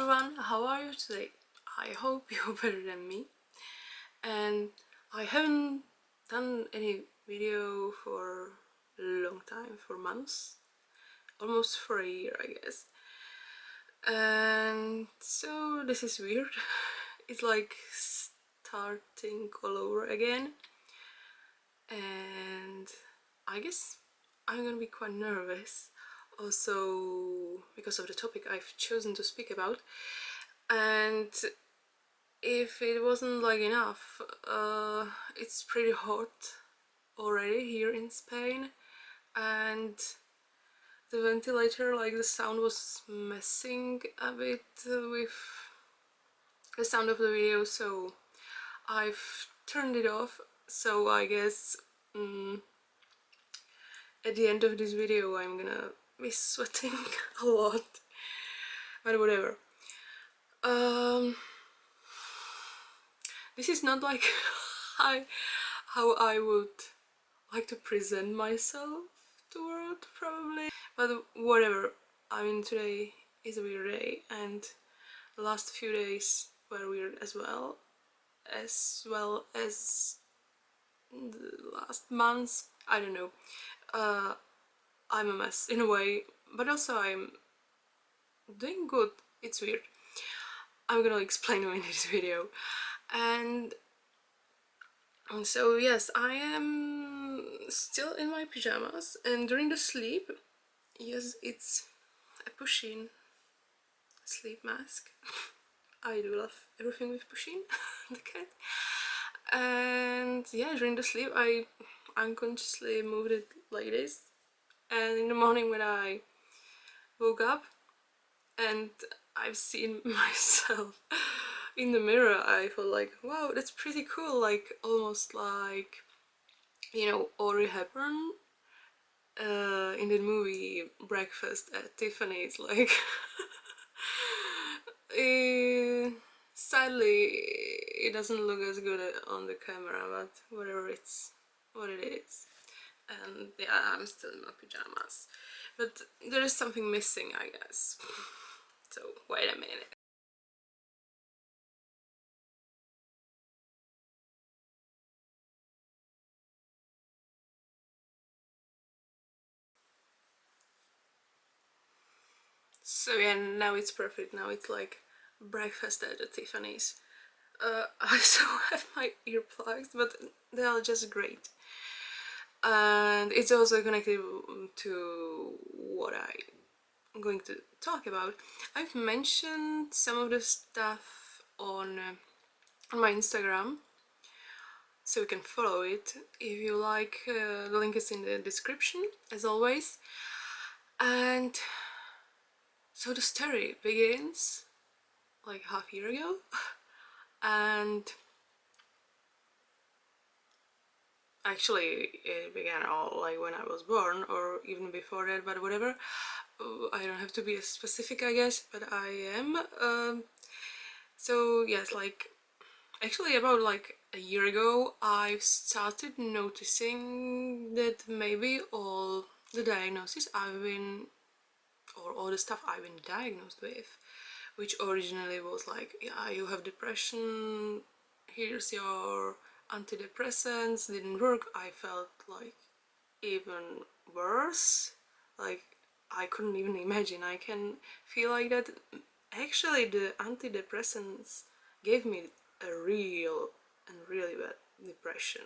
everyone, how are you today? I hope you're better than me. And I haven't done any video for a long time, for months, almost for a year I guess. And so this is weird. It's like starting all over again. And I guess I'm gonna be quite nervous, also because of the topic I've chosen to speak about. And if it wasn't like enough, it's pretty hot already here in Spain, and the ventilator, like the sound was messing a bit with the sound of the video, so I've turned it off. So I guess at the end of this video I'm gonna be sweating a lot, but whatever. This is not like how I would like to present myself to the world, probably, but whatever. I mean, today is a weird day, and the last few days were weird as well as the last months. I don't know. I'm a mess in a way, but also I'm doing good. It's weird. I'm gonna explain in this video. And so yes, I am still in my pajamas, and during the sleep, yes, it's a Pusheen sleep mask. I do love everything with Pusheen, the cat. And yeah, during the sleep I unconsciously moved it like this, and in the morning when I woke up and I've seen myself in the mirror, I felt like, wow, that's pretty cool, like almost like, you know, Audrey Hepburn in the movie Breakfast at Tiffany's, like sadly it doesn't look as good on the camera, but whatever, it's what it is. And yeah, I'm still in my pajamas, but there is something missing, I guess. So wait a minute. So yeah, now it's perfect. Now it's like Breakfast at the Tiffany's. I still have my earplugs, but they are just great. And it's also connected to what I'm going to talk about. I've mentioned some of the stuff on my Instagram, so you can follow it if you like. The link is in the description, as always. And so the story begins like half a year ago, and actually it began all like when I was born, or even before that, but whatever. I don't have to be as specific, I guess, but I am. So yes, like actually about like a year ago I've started noticing that maybe all the diagnoses I've been, or all the stuff I've been diagnosed with, which originally was like, yeah, you have depression, here's your antidepressants, didn't work. I felt like even worse, like I couldn't even imagine I can feel like that. Actually, the antidepressants gave me a real and really bad depression.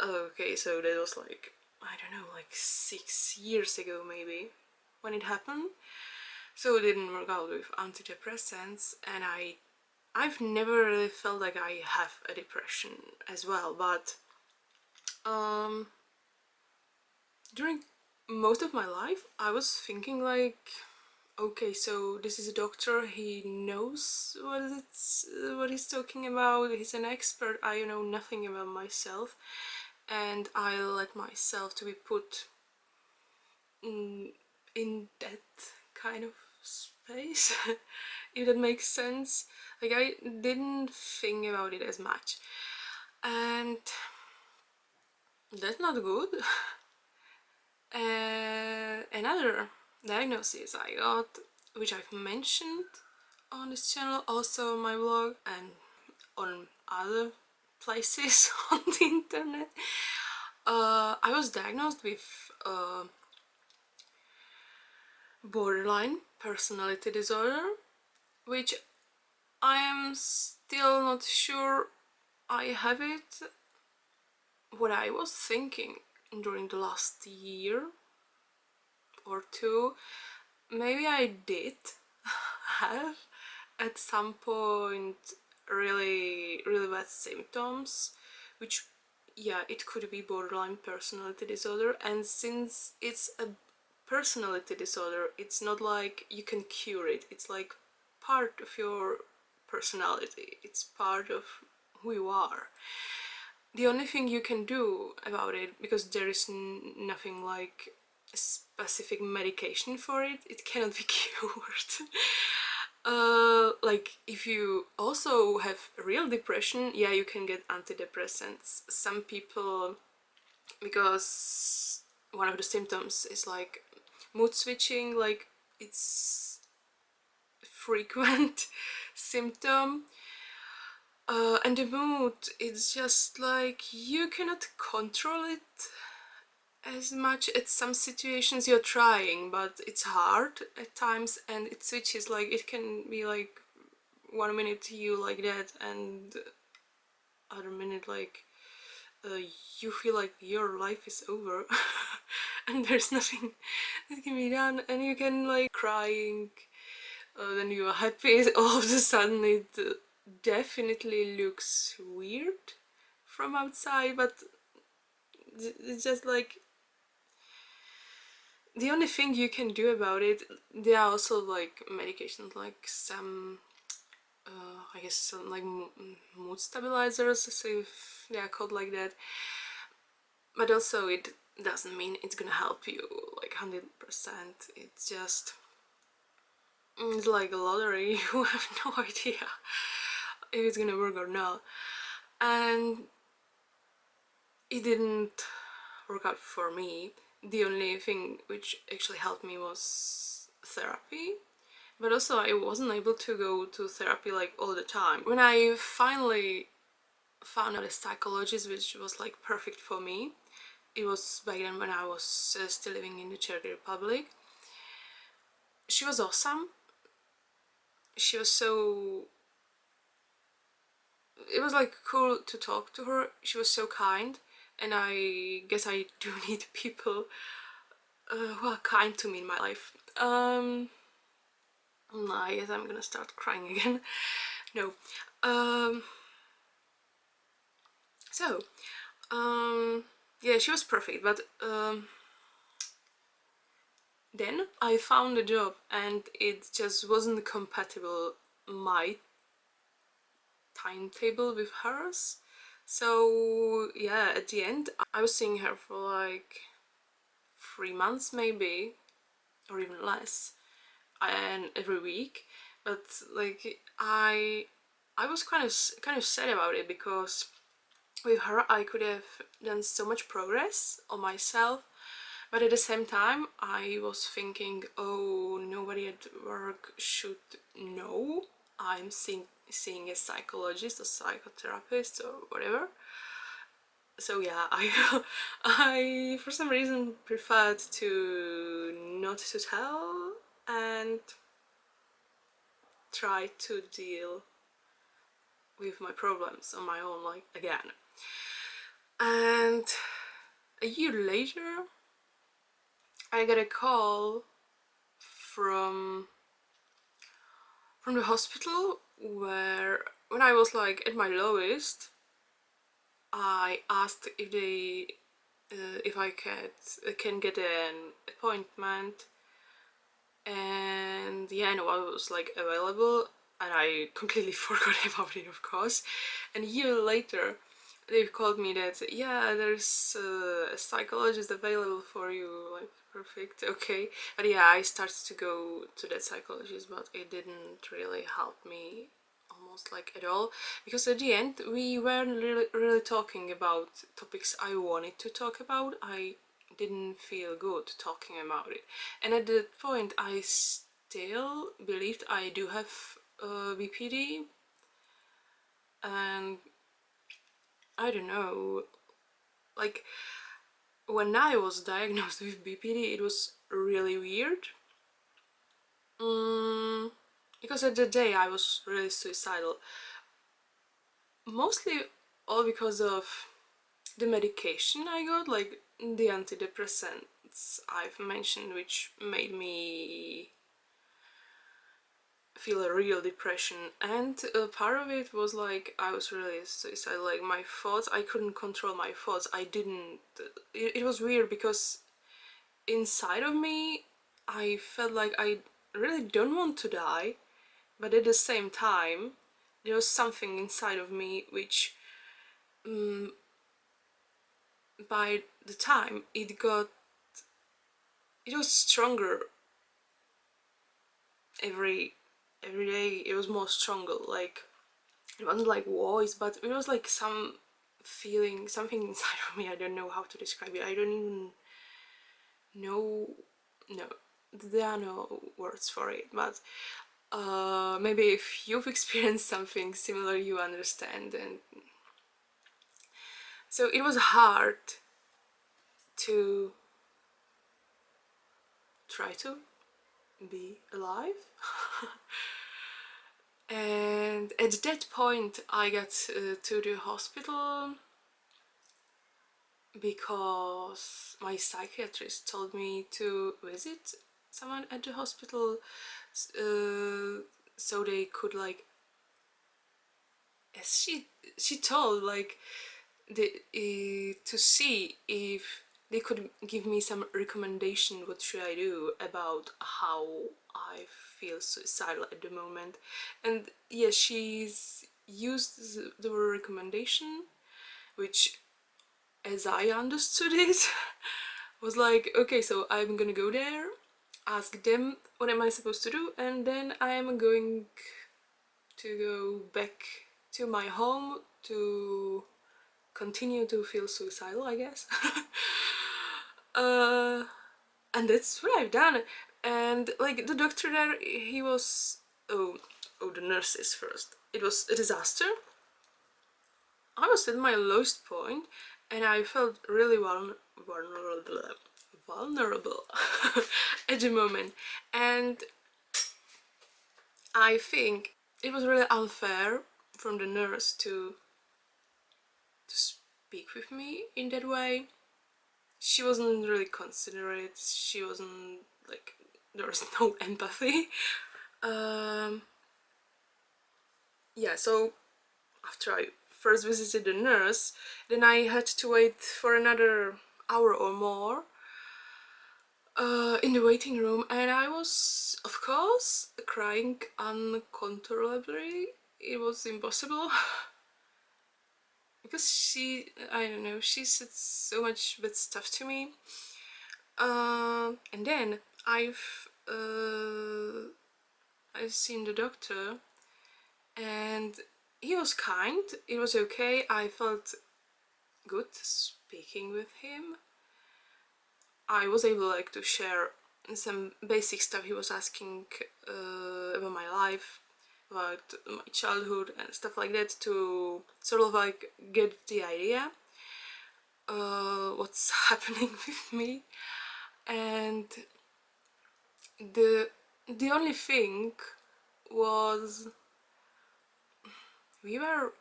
Okay, so that was like, I don't know, like 6 years ago maybe when it happened. So it didn't work out with antidepressants, and I've never really felt like I have a depression as well, but during most of my life I was thinking like, okay, so this is a doctor, he knows what he's talking about, he's an expert. I know nothing about myself, and I let myself to be put in that kind of space, if that makes sense. Like I didn't think about it as much, and that's not good. Another diagnosis I got which I've mentioned on this channel, also on my blog and on other places on the internet. I was diagnosed with borderline personality disorder, which I am still not sure I have it. What I was thinking during the last year or two, maybe I did have at some point really bad symptoms, which, yeah, it could be borderline personality disorder. And since it's a personality disorder, it's not like you can cure it. It's like part of your personality, it's part of who you are. The only thing you can do about it, because there is nothing like a specific medication for it, it cannot be cured. Like if you also have real depression, yeah, you can get antidepressants. Some people, because one of the symptoms is like mood switching, like it's a frequent symptom. And the mood, it's just like you cannot control it as much. At some situations you're trying, but it's hard at times, and it switches. Like it can be like 1 minute you like that, and other minute like you feel like your life is over and there's nothing that can be done, and you can like crying, then you are happy. All of a sudden it definitely looks weird from outside, but it's just like the only thing you can do about it. There are also like medications, like some I guess some like mood stabilizers, so if they are called like that, but also it doesn't mean it's gonna help you like 100%. It's just, it's like a lottery. You have no idea if it's gonna work or not, and it didn't work out for me. The only thing which actually helped me was therapy, but also I wasn't able to go to therapy like all the time. When I finally found out a psychologist which was like perfect for me, it was back then when I was still living in the Czech Republic. She was awesome. She was so... it was like cool to talk to her. She was so kind, and I guess I do need people who are kind to me in my life. I guess I'm gonna start crying again. No. So, yeah, she was perfect, but then I found a job and it just wasn't compatible, my timetable with hers. So yeah, at the end I was seeing her for like 3 months maybe, or even less, and every week. But like I was kind of sad about it, because with her I could have done so much progress on myself, but at the same time I was thinking, oh, nobody at work should know I'm seeing a psychologist or psychotherapist or whatever. So yeah, I for some reason preferred to not to tell and try to deal with my problems on my own, like again. And a year later I got a call from the hospital, where when I was like at my lowest, I asked if they if I can get an appointment, and yeah, no, I was like available, and I completely forgot about it, of course. And a year later they called me that, yeah, there's a psychologist available for you. Like, perfect, okay. But yeah, I started to go to that psychologist, but it didn't really help me almost like at all, because at the end we weren't really talking about topics I wanted to talk about. I didn't feel good talking about it, and at that point I still still believed I do have BPD, and I don't know, like when I was diagnosed with BPD it was really weird, because at the day I was really suicidal, mostly all because of the medication I got, like the antidepressants I've mentioned, which made me feel a real depression. And part of it was like I was really suicidal, like my thoughts, I couldn't control my thoughts. I didn't, it was weird because inside of me I felt like I really don't want to die, but at the same time there was something inside of me which by the time it was stronger every day. It was more stronger, like it wasn't like voice, but it was like some feeling, something inside of me. I don't know how to describe it. I don't even know, no, there are no words for it, but maybe if you've experienced something similar you understand. And so it was hard to try to be alive. And at that point I got to the hospital because my psychiatrist told me to visit someone at the hospital, so they could, like, as she told, like, to see if they could give me some recommendation what should I do about how I feel suicidal at the moment. And yeah, she's used the recommendation, which, as I understood it, was like, okay, so I'm gonna go there, ask them what am I supposed to do, and then I'm going to go back to my home to continue to feel suicidal, I guess. And that's what I've done. And like the doctor there, he was, the nurses first. It was a disaster. I was at my lowest point and I felt really vulnerable at the moment. And I think it was really unfair from the nurse to speak with me in that way. She wasn't really considerate, she wasn't, like, there was no empathy. Yeah, so after I first visited the nurse, then I had to wait for another hour or more in the waiting room, and I was, of course, crying uncontrollably. It was impossible. Because she, I don't know, she said so much bad stuff to me. And then I've seen the doctor, and he was kind. It was okay. I felt good speaking with him. I was able, like, to share some basic stuff. He was asking about my life, about my childhood and stuff like that, to sort of like get the idea what's happening with me. And the only thing was, we were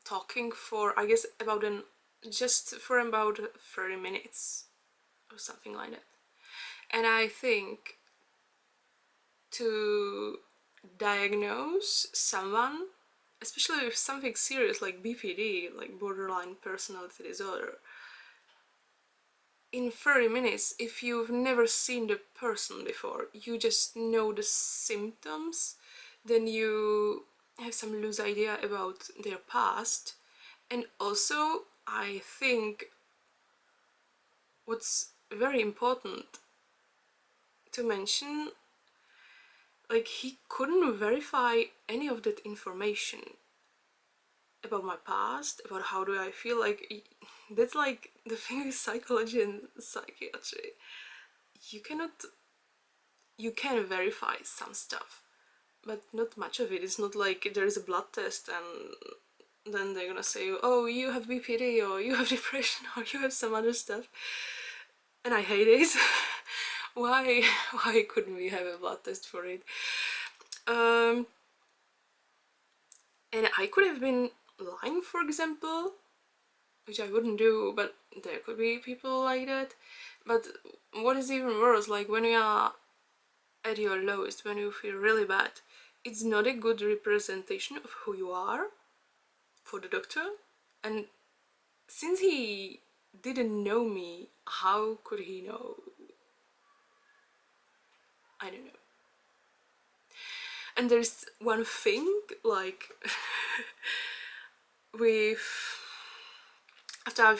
talking for, I guess, about just for about 30 minutes or something like that. And I think to diagnose someone, especially with something serious like BPD, like borderline personality disorder, in 30 minutes, if you've never seen the person before, you just know the symptoms, then you have some loose idea about their past. And also, I think what's very important to mention, like, he couldn't verify any of that information about my past, about how do I feel. Like, that's like the thing with psychology and psychiatry. you can verify some stuff, but not much of it. It's not like there is a blood test and then they're gonna say, oh, you have BPD, or you have depression, or you have some other stuff. And I hate it. why couldn't we have a blood test for it? And I could have been lying, for example, which I wouldn't do, but there could be people like that. But what is even worse, like when you are at your lowest, when you feel really bad, it's not a good representation of who you are for the doctor. And since he didn't know me, how could he know? I don't know. And there's one thing, like with after I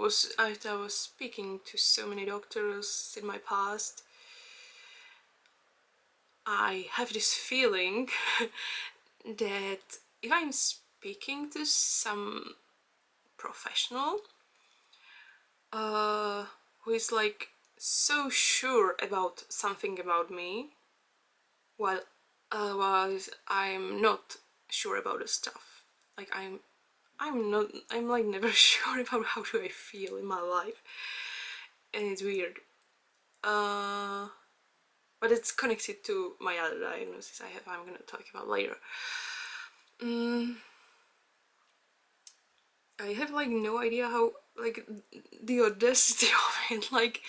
was speaking to so many doctors in my past, I have this feeling that if I'm speaking to some professional who is like so sure about something about me, while I'm not sure about the stuff. Like I'm like never sure about how do I feel in my life, and it's weird. But it's connected to my other diagnosis I'm gonna talk about later. I have like no idea how, like, the audacity of it, like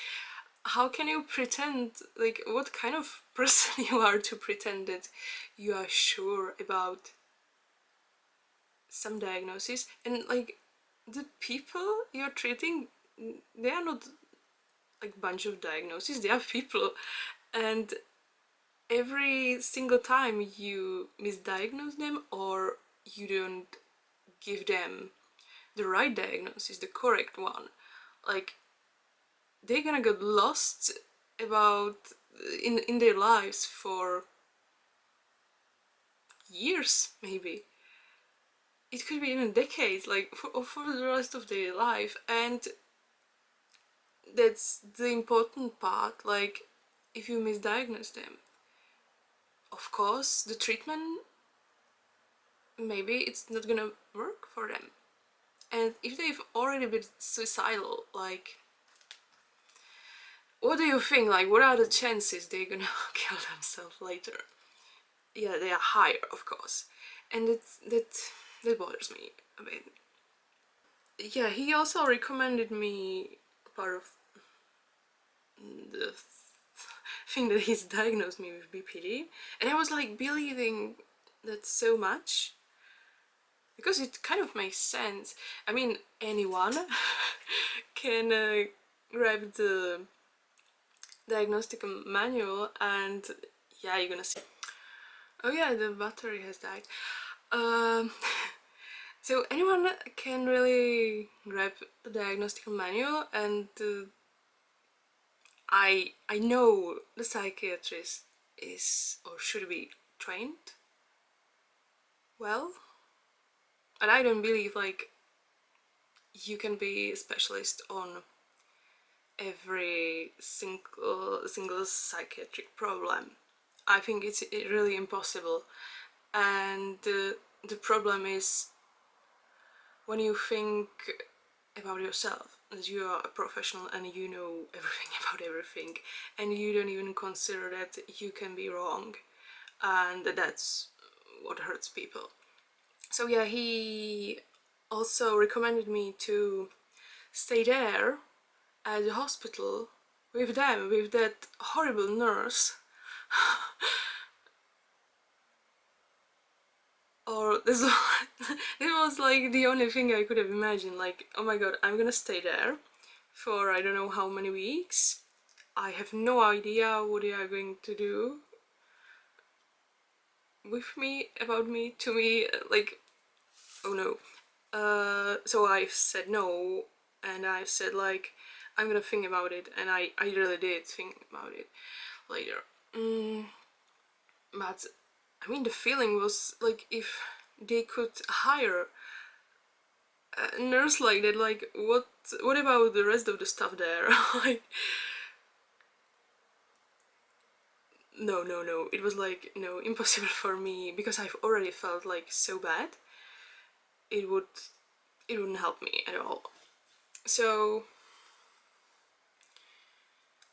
how can you pretend, like what kind of person you are to pretend that you are sure about some diagnosis, and like the people you're treating, they are not like bunch of diagnoses, they are people, and every single time you misdiagnose them or you don't give them the right diagnosis, the correct one, like they're gonna get lost about in their lives for years, maybe. It could be even decades, like for the rest of their life. And that's the important part. Like if you misdiagnose them, of course the treatment, maybe it's not gonna work for them. And if they've already been suicidal, like what do you think, like what are the chances they're gonna kill themselves later? Yeah, they are higher, of course. And that bothers me a bit. Yeah, he also recommended me part of the thing that he's diagnosed me with BPD, and I was like believing that so much because it kind of makes sense. I mean, anyone can grab the Diagnostic Manual and yeah, you're gonna see. Oh yeah, the battery has died. Um, so anyone can really grab the Diagnostic Manual, and I know the psychiatrist is or should be trained well, and I don't believe like you can be a specialist on every single psychiatric problem. I think it's really impossible, and the problem is when you think about yourself that you are a professional and you know everything about everything, and you don't even consider that you can be wrong, and that's what hurts people. So yeah, he also recommended me to stay there at the hospital with them, with that horrible nurse. Or this it was like the only thing I could have imagined, like, oh my god, I'm gonna stay there for I don't know how many weeks. I have no idea what they are going to do with me, about me, to me, like, oh no. So I said no, and I said like, I'm gonna think about it, and I really did think about it later. But I mean, the feeling was like if they could hire a nurse like that, like what about the rest of the staff there? Like, no, it was like, no, impossible for me, because I've already felt like so bad. It wouldn't help me at all. So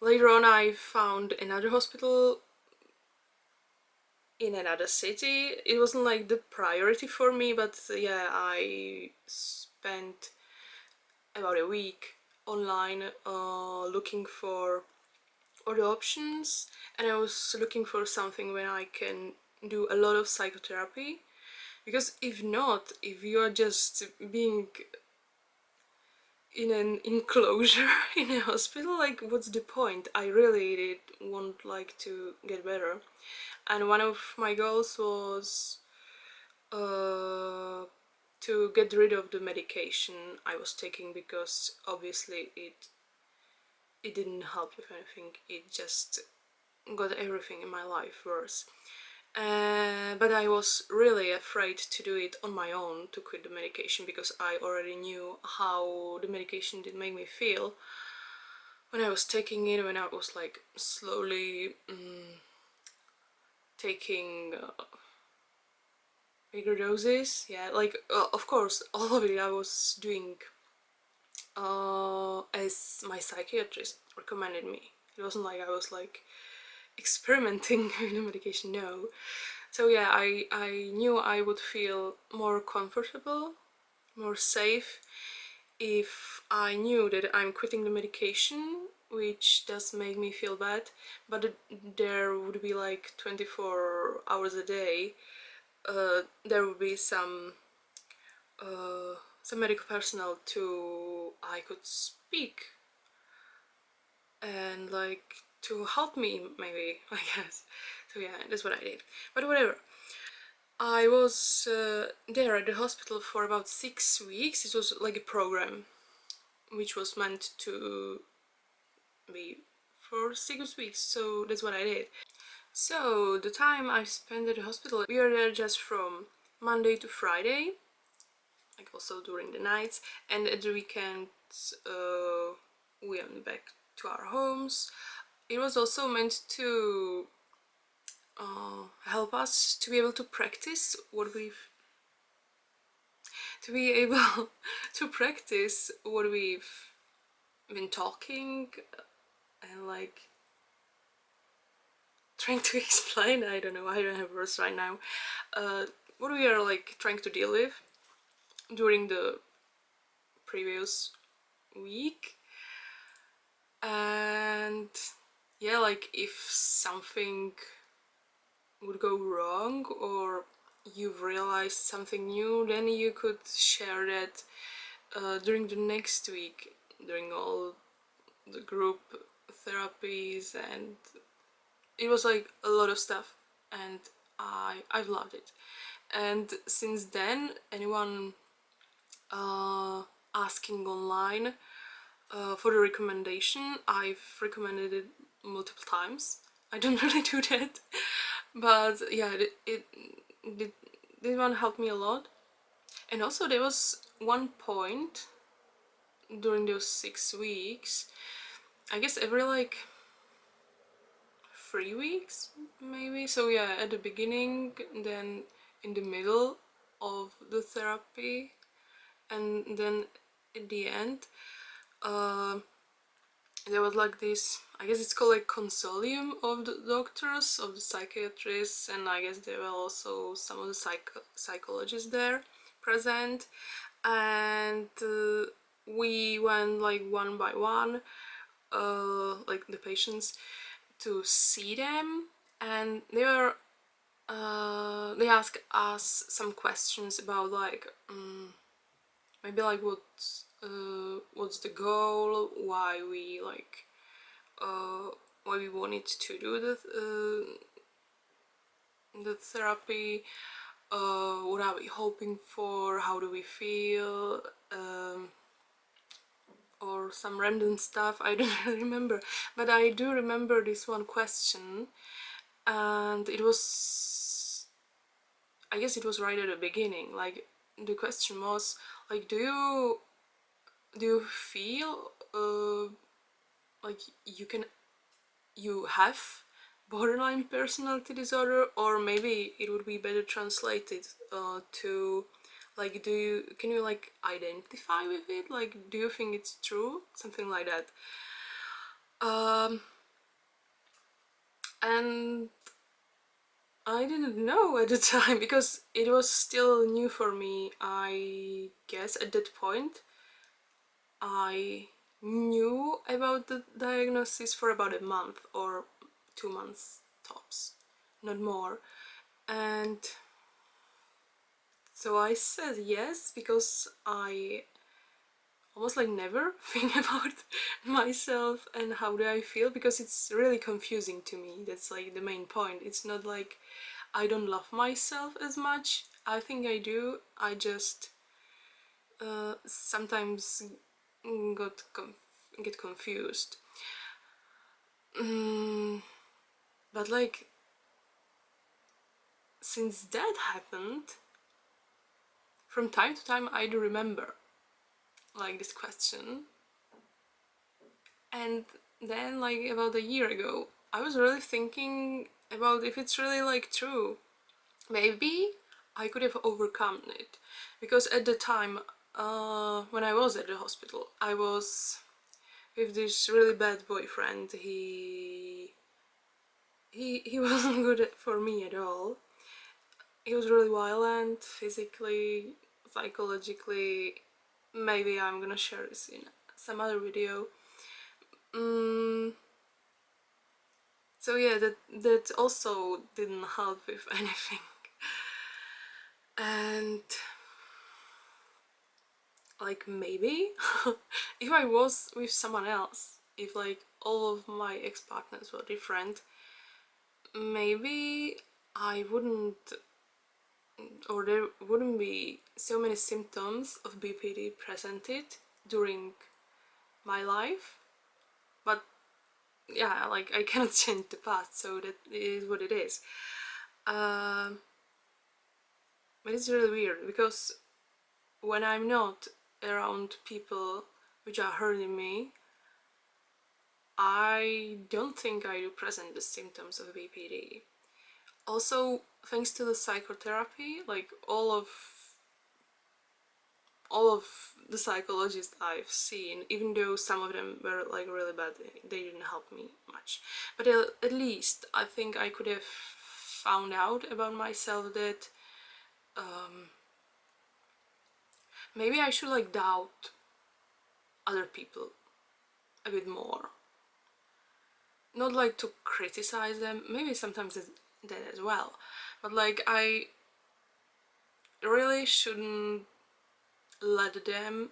later on I found another hospital in another city. It wasn't like the priority for me, but yeah, I spent about a week online looking for other options, and I was looking for something where I can do a lot of psychotherapy, because if not, if you are just being in an enclosure in a hospital, like, what's the point? I really did want like to get better, and one of my goals was to get rid of the medication I was taking, because obviously it didn't help with anything. It just got everything in my life worse. But I was really afraid to do it on my own, to quit the medication, because I already knew how the medication did make me feel when I was taking it, when I was like slowly taking bigger doses. Yeah, like of course all of it I was doing as my psychiatrist recommended me. It wasn't like I was like experimenting with the medication, no. So yeah, I knew I would feel more comfortable, more safe, if I knew that I'm quitting the medication, which does make me feel bad, but there would be like 24 hours a day, there would be some medical personnel to I could speak and like to help me, maybe, I guess. So yeah, that's what I did. But whatever. I was there at the hospital for about 6 weeks. It was like a program which was meant to be for 6 weeks, so that's what I did. So the time I spent at the hospital, we were there just from Monday to Friday, like also during the nights, and at the weekends we went back to our homes. It was also meant to help us to be able to practice what we've to be able to practice what we've been talking and like trying to explain. I don't know, I don't have words right now. What we are like trying to deal with during the previous week. And yeah, like if something would go wrong or you've realized something new, then you could share that during the next week, during all the group therapies, and it was like a lot of stuff, and I've loved it. And since then, anyone asking online for the recommendation, I've recommended it multiple times. I don't really do that, but yeah, this one helped me a lot. And also there was one point during those 6 weeks, I guess every like 3 weeks maybe. So yeah, at the beginning, then in the middle of the therapy, and then at the end, there was like this, I guess it's called like consilium of the doctors, of the psychiatrists, and I guess there were also some of the psychologists there present, and we went like one by one, like the patients, to see them, and they asked us some questions about like maybe like what's the goal, why we like why we wanted to do the therapy, what are we hoping for, how do we feel, or some random stuff. I don't really remember, but I do remember this one question, and it was, I guess it was right at the beginning. Like the question was like, do you feel like you have borderline personality disorder, or maybe it would be better translated to like, can you like identify with it, like do you think it's true, something like that. And I didn't know at the time because it was still new for me. I guess at that point I knew about the diagnosis for about a month or 2 months tops, not more. And so I said yes because I almost like never think about myself and how do I feel, because it's really confusing to me. That's like the main point. It's not like I don't love myself as much. I think I do. I just sometimes get confused. But like since that happened, from time to time I do remember like this question. And then like about a year ago I was really thinking about if it's really like true. Maybe I could have overcome it, because at the time when I was at the hospital I was with this really bad boyfriend. He wasn't good for me at all. He was really violent, physically, psychologically. Maybe I'm gonna share this in some other video. So yeah, that also didn't help with anything. And like maybe if I was with someone else, if like all of my ex-partners were different, maybe I wouldn't, or there wouldn't be so many symptoms of BPD presented during my life. But yeah, like I cannot change the past, so that is what it is. But it's really weird because when I'm not around people which are hurting me, I don't think I do present the symptoms of BPD. Also, thanks to the psychotherapy, like all of the psychologists I've seen, even though some of them were like really bad, they didn't help me much. But at least I think I could have found out about myself that maybe I should like doubt other people a bit more. Not like to criticize them, maybe sometimes that as well, but like I really shouldn't let them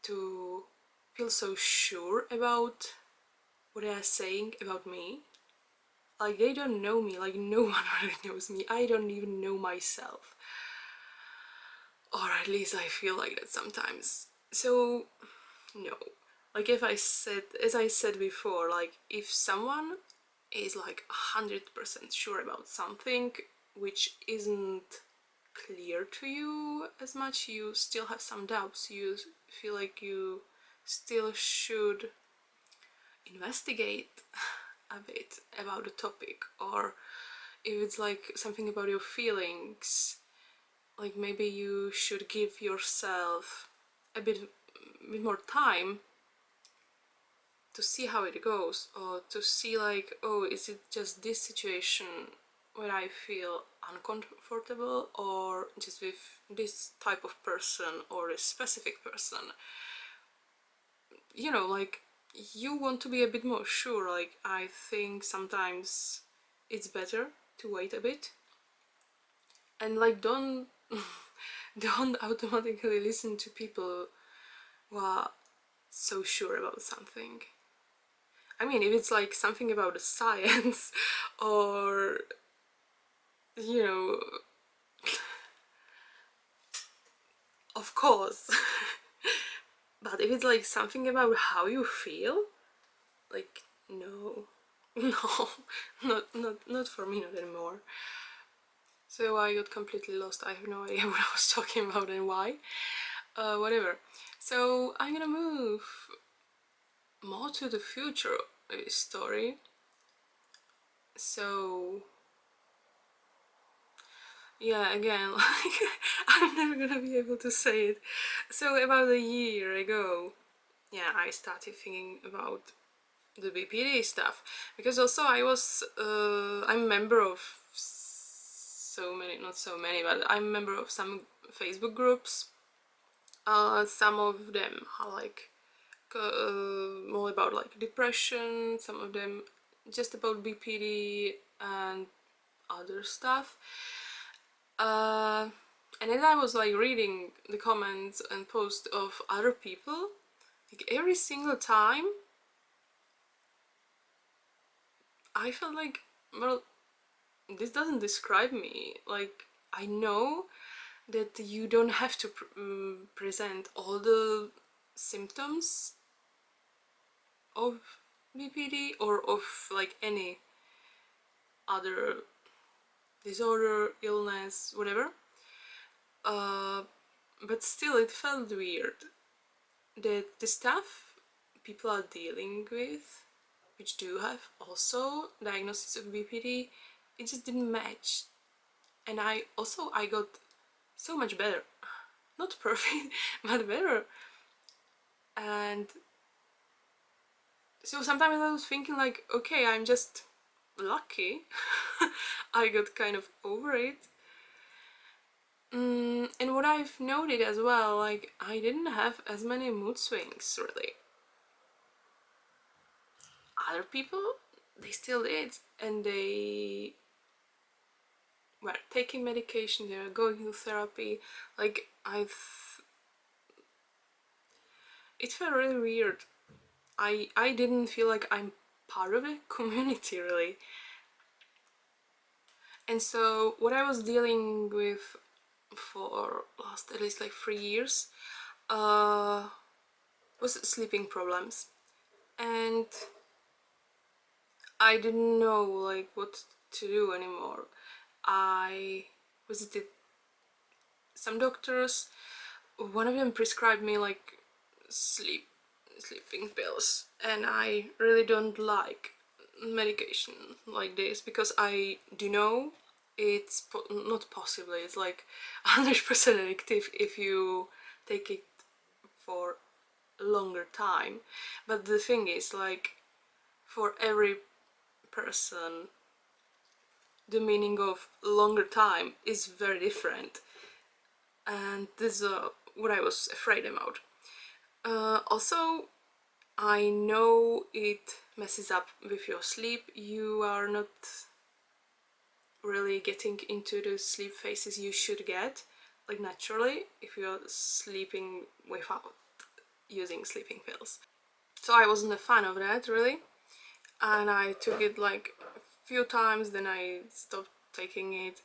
to feel so sure about what they are saying about me. Like they don't know me, like no one really knows me. I don't even know myself, or at least I feel like that sometimes. So no, like if I said, as I said before, like if someone is like 100% sure about something which isn't clear to you as much, you still have some doubts, you feel like you still should investigate a bit about the topic, or if it's like something about your feelings, like maybe you should give yourself a bit more time to see how it goes, or to see like, oh, is it just this situation where I feel uncomfortable, or just with this type of person or a specific person. You know, like you want to be a bit more sure. Like I think sometimes it's better to wait a bit and like don't don't automatically listen to people who are so sure about something. I mean, if it's like something about the science or, you know, of course. But if it's like something about how you feel, like no, no, not for me, not anymore. So I got completely lost. I have no idea what I was talking about and why. Whatever. So I'm gonna move more to the future of this story. So yeah, again, like I'm never gonna be able to say it. So about a year ago, yeah, I started thinking about the BPD stuff, because also I'm a member of so many, not so many, but I'm a member of some Facebook groups. Some of them are like more about like depression, some of them just about BPD and other stuff. And then I was like reading the comments and posts of other people, like every single time I felt like, well, this doesn't describe me. Like, I know that you don't have to present all the symptoms of BPD or of like any other disorder, illness, whatever. But still, it felt weird that the stuff people are dealing with, which do have also diagnosis of BPD, it just didn't match. And I got so much better. Not perfect, but better. And so sometimes I was thinking like, okay, I'm just lucky. I got kind of over it. And what I've noted as well, like, I didn't have as many mood swings, really. Other people, they still did. And they were taking medication, they were going to therapy. Like, it felt really weird. I didn't feel like I'm part of a community, really. And so what I was dealing with for last at least like 3 years was sleeping problems, and I didn't know like what to do anymore. I visited some doctors. One of them prescribed me like sleeping pills, and I really don't like medication like this, because I do know it's not possibly, it's like 100% addictive if you take it for a longer time. But the thing is, like, for every person the meaning of longer time is very different, and this is what I was afraid about. Also, I know it messes up with your sleep. You are not really getting into the sleep phases you should get, like naturally, if you're sleeping without using sleeping pills. So I wasn't a fan of that, really, and I took it like a few times, then I stopped taking it.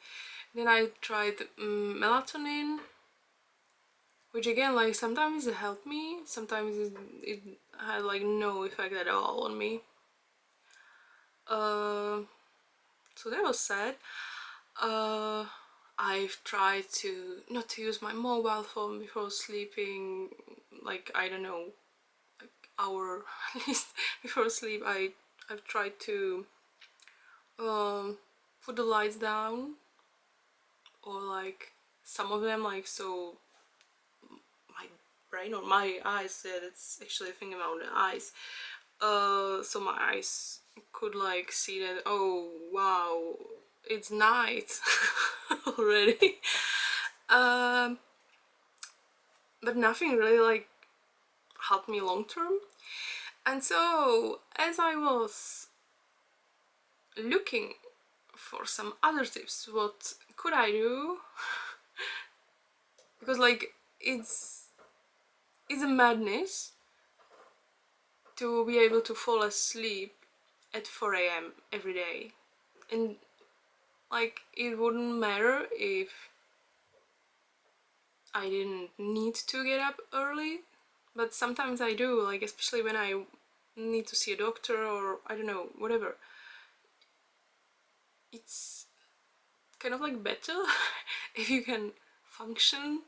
Then I tried melatonin, which again, like, sometimes it helped me, sometimes it had like no effect at all on me. So that was sad. I've tried to not to use my mobile phone before sleeping, like, I don't know, like hour at least before sleep. I've tried to put the lights down, or like some of them, like, so my brain or my eyes said it's actually a thing about the eyes, so my eyes could like see that, oh wow, it's night already. um but nothing really like helped me long term. And so as I was looking for some other tips, what could I do, because like it's a madness to be able to fall asleep at 4 a.m. every day. And like, it wouldn't matter if I didn't need to get up early, but sometimes I do, like, especially when I need to see a doctor, or I don't know, whatever. It's kind of like better if you can function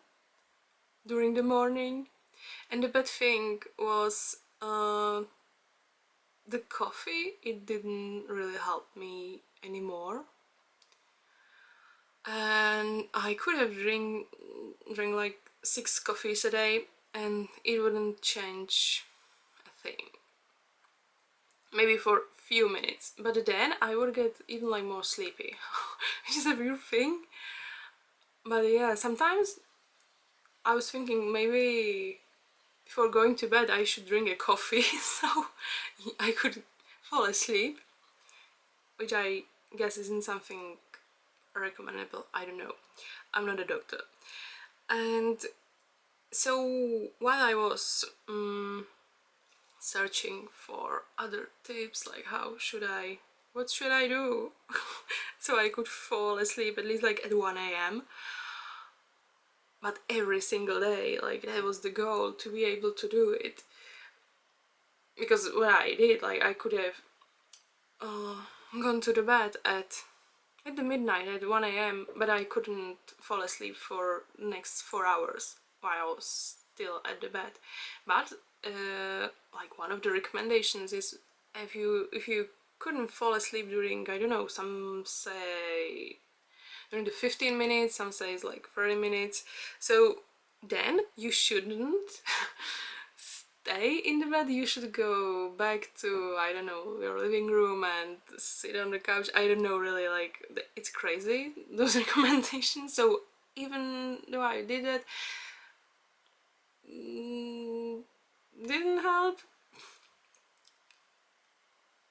during the morning. And the bad thing was the coffee, it didn't really help me anymore, and I could have drink like 6 coffees a day and it wouldn't change a thing. Maybe for a few minutes, but then I would get even like more sleepy, which is a weird thing. But yeah, sometimes I was thinking maybe before going to bed I should drink a coffee so I could fall asleep, which I guess isn't something recommendable. I don't know, I'm not a doctor. And so while I was searching for other tips, like what should I do so I could fall asleep at least like at 1 a.m. but every single day, like that was the goal, to be able to do it. Because what I did, like I could have gone to the bed at the midnight at 1 a.m. but I couldn't fall asleep for the next 4 hours while I was still at the bed. But like one of the recommendations is if you couldn't fall asleep during, I don't know, some say during the 15 minutes, some say it's like 30 minutes, so then you shouldn't stay in the bed, you should go back to, I don't know, your living room and sit on the couch. I don't know, really, like, it's crazy, those recommendations. So even though I did it, didn't help,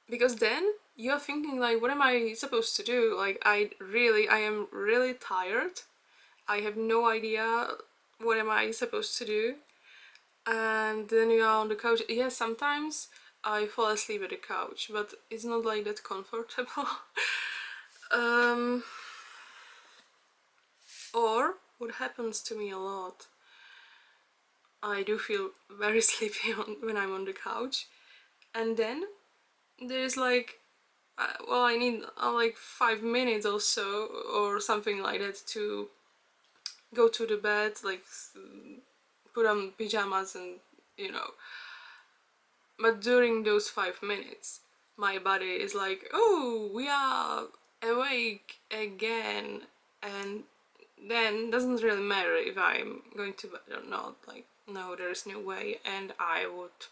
because then you're thinking like, what am I supposed to do? Like, I am really tired, I have no idea what am I supposed to do. And then you are on the couch. Yes, sometimes I fall asleep at the couch, but it's not like that comfortable. Or what happens to me a lot, I do feel very sleepy when I'm on the couch, and then there's like well, I need like 5 minutes or so or something like that to go to the bed, like put on pajamas and you know. But during those 5 minutes my body is like, oh, we are awake again, and then doesn't really matter if I'm going to bed or not. Like, no, there is no way. And I would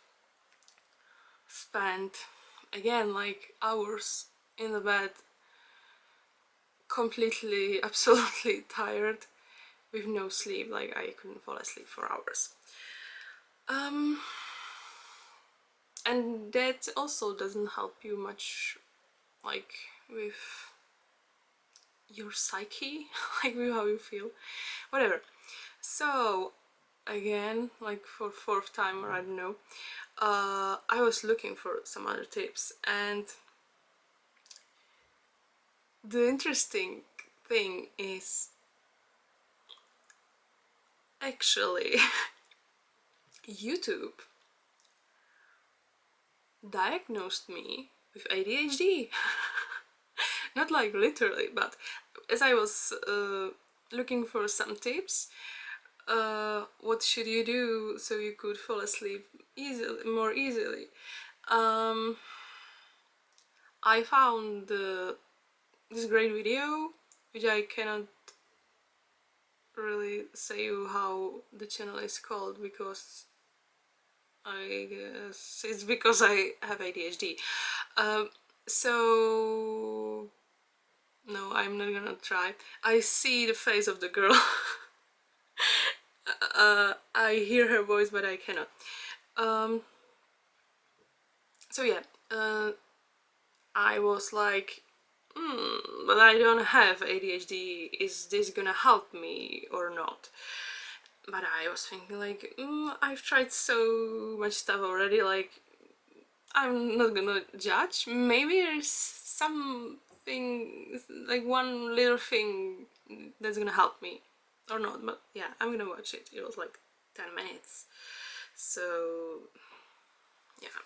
spend again like hours in the bed, completely absolutely tired, with no sleep. Like, I couldn't fall asleep for hours. And that also doesn't help you much, like with your psyche, like with how you feel, whatever. So again, like for 4th time, or I don't know, I was looking for some other tips, and the interesting thing is actually YouTube diagnosed me with ADHD. Not like literally, but as I was looking for some tips, what should you do so you could fall asleep more easily, I found this great video, which I cannot really say you how the channel is called, because I guess it's because I have ADHD. So no, I'm not gonna try. I see the face of the girl. I hear her voice, but I cannot. So yeah, I was like, but I don't have ADHD, is this gonna help me or not? But I was thinking like, I've tried so much stuff already, like, I'm not gonna judge. Maybe there's something, like one little thing that's gonna help me or not, but yeah, I'm gonna watch it. It was like 10 minutes, so yeah.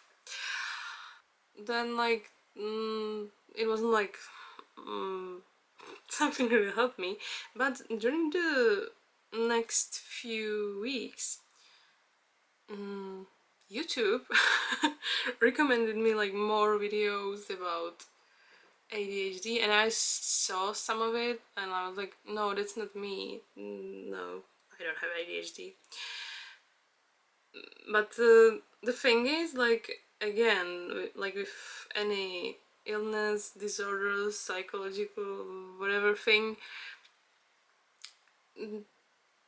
Then like, it wasn't like something really helped me, but during the next few weeks, YouTube recommended me like more videos about ADHD, and I saw some of it and I was like, no, that's not me, no, I don't have ADHD. But the thing is, like, again, like with any illness, disorders, psychological, whatever thing,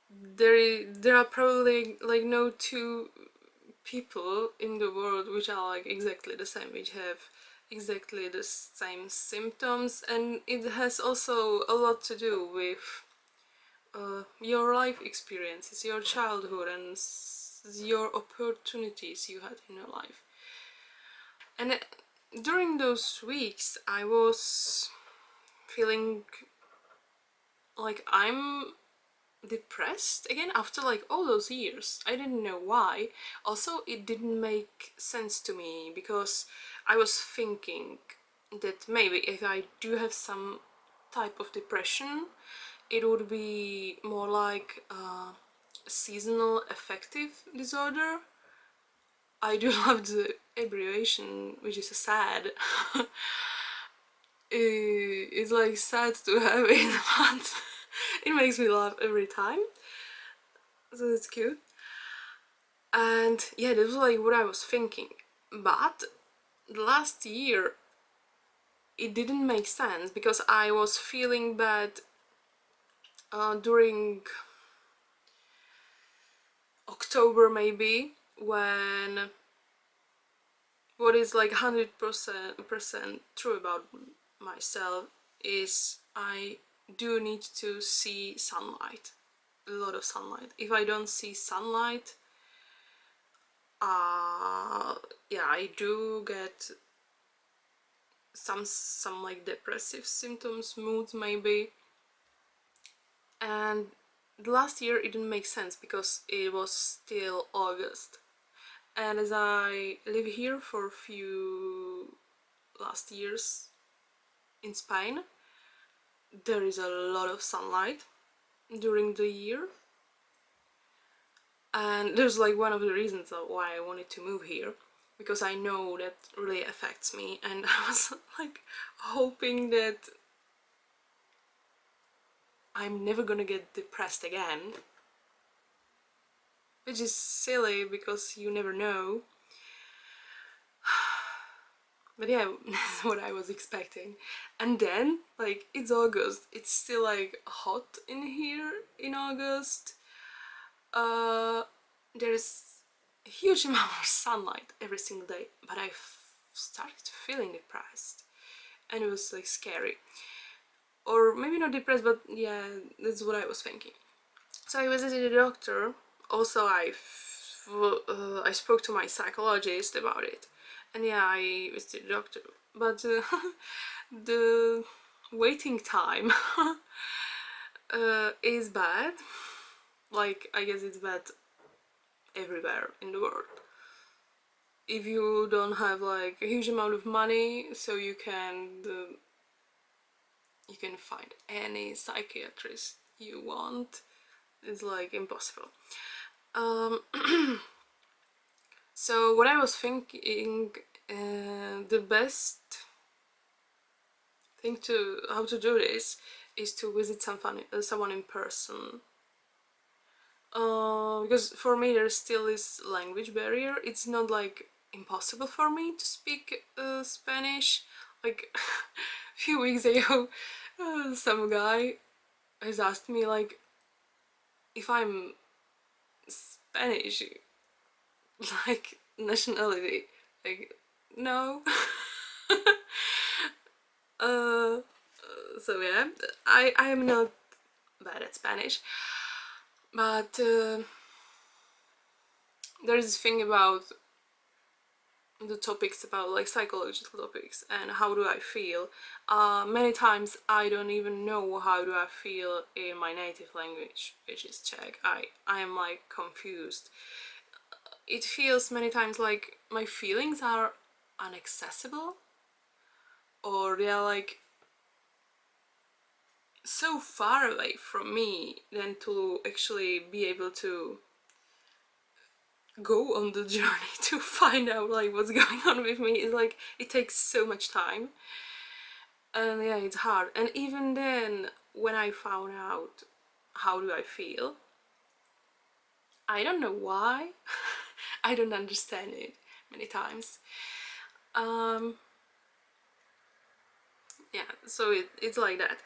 there are probably like no two people in the world which are like exactly the same, which have exactly the same symptoms, and it has also a lot to do with your life experiences, your childhood, and your opportunities you had in your life. And during those weeks I was feeling like I'm depressed again after like all those years. I didn't know why. Also, it didn't make sense to me because I was thinking that maybe if I do have some type of depression, it would be more like seasonal affective disorder. I do love the abbreviation, which is sad. It's like sad to have it, but it makes me laugh every time, so it's cute. And yeah, this was like what I was thinking, but the last year it didn't make sense because I was feeling bad during October maybe, when what is like 100% true about myself is I do need to see sunlight, a lot of sunlight. If I don't see sunlight, yeah, I do get some like depressive symptoms, moods maybe. And last year it didn't make sense because it was still August, and as I live here for a few last years in Spain, there is a lot of sunlight during the year, and there's like one of the reasons of why I wanted to move here, because I know that really affects me, and I was like hoping that I'm never gonna get depressed again, which is silly because you never know. But yeah, that's what I was expecting. And then, like, it's August, it's still like hot in here in August. There's a huge amount of sunlight every single day, but I started feeling depressed, and it was like scary. Or maybe not depressed, but yeah, that's what I was thinking. So I visited the doctor. Also, I spoke to my psychologist about it, and yeah, I visited the doctor. But the waiting time is bad. Like, I guess it's bad everywhere in the world. If you don't have like a huge amount of money, so you can find any psychiatrist you want, it's like impossible. So what I was thinking, the best thing to how to do this is to visit someone in person. Because for me there still is language barrier. It's not like impossible for me to speak Spanish. Like a few weeks ago, some guy has asked me like if I'm Spanish, like nationality. Like, no. uh, so yeah, I am not bad at Spanish, but there's this thing about the topics, about like psychological topics and how do I feel. Many times I don't even know how do I feel in my native language, which is Czech. I am like confused. It feels many times like my feelings are inaccessible, or they are like so far away from me than to actually be able to go on the journey to find out like what's going on with me. It's like it takes so much time, and yeah, it's hard. And even then, when I found out how do I feel, I don't know why. I don't understand it many times. um yeah, so it's like that.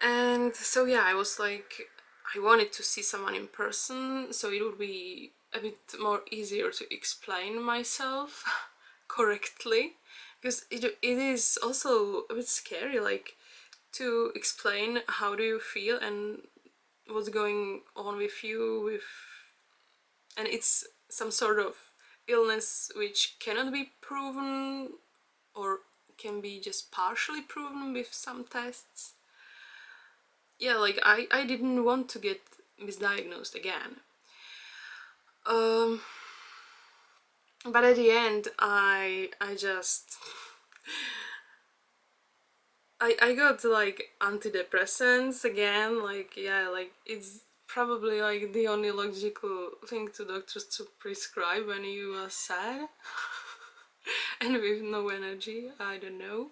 And so yeah, I was like, I wanted to see someone in person so it would be a bit more easier to explain myself correctly, because it is also a bit scary, like, to explain how do you feel and what's going on with you, with, and it's some sort of illness which cannot be proven or can be just partially proven with some tests. Yeah, like I didn't want to get misdiagnosed again. Um, but at the end, I just I got like antidepressants again. Like, yeah, like it's probably like the only logical thing to doctors to prescribe when you are sad and with no energy. I don't know.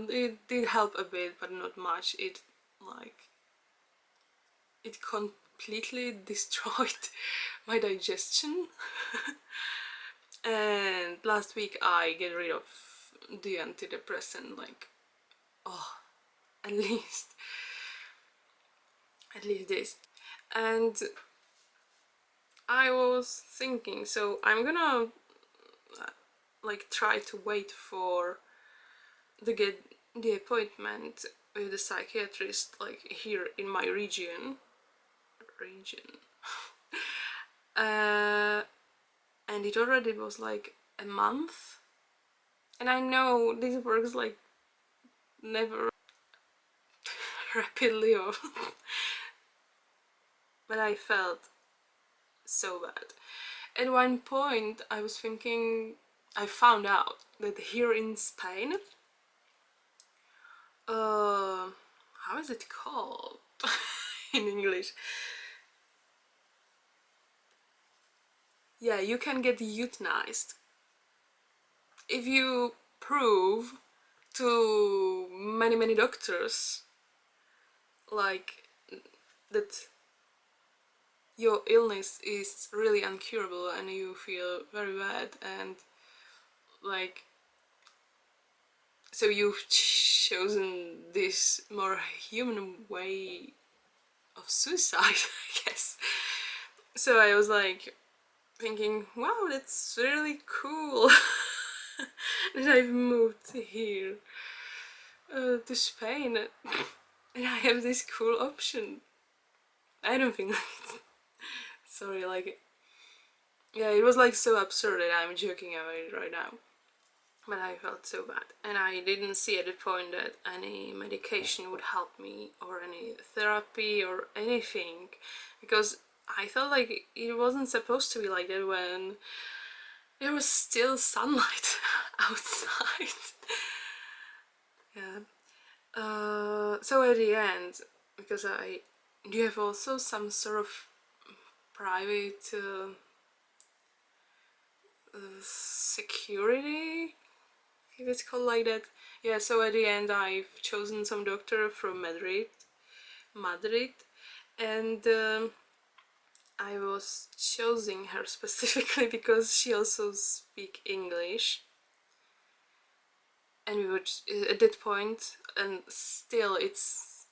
It did help a bit, but not much. It completely destroyed my digestion. And last week I get rid of the antidepressant, like, oh, at least this. And I was thinking, so I'm gonna like try to wait for to get the appointment with the psychiatrist, like here in my region. uh, and it already was like a month, and I know this works like never rapidly or but I felt so bad. At one point I was thinking, I found out that here in Spain, how is it called in English? Yeah, you can get euthanized if you prove to many doctors like that your illness is really incurable and you feel very bad, and like, so you've chosen this more human way of suicide, I guess. So I was like thinking, wow, that's really cool that I've moved here to Spain and I have this cool option. I don't think like sorry, like, yeah, it was like so absurd that I'm joking about it right now, but I felt so bad, and I didn't see at the point that any medication would help me or any therapy or anything, because I felt like it wasn't supposed to be like that when there was still sunlight outside. Yeah. So at the end, because do you have also some sort of private security, if it's called like that? Yeah, so at the end I've chosen some doctor from Madrid, and I was choosing her specifically because she also speak English, and we were at that point, and still it's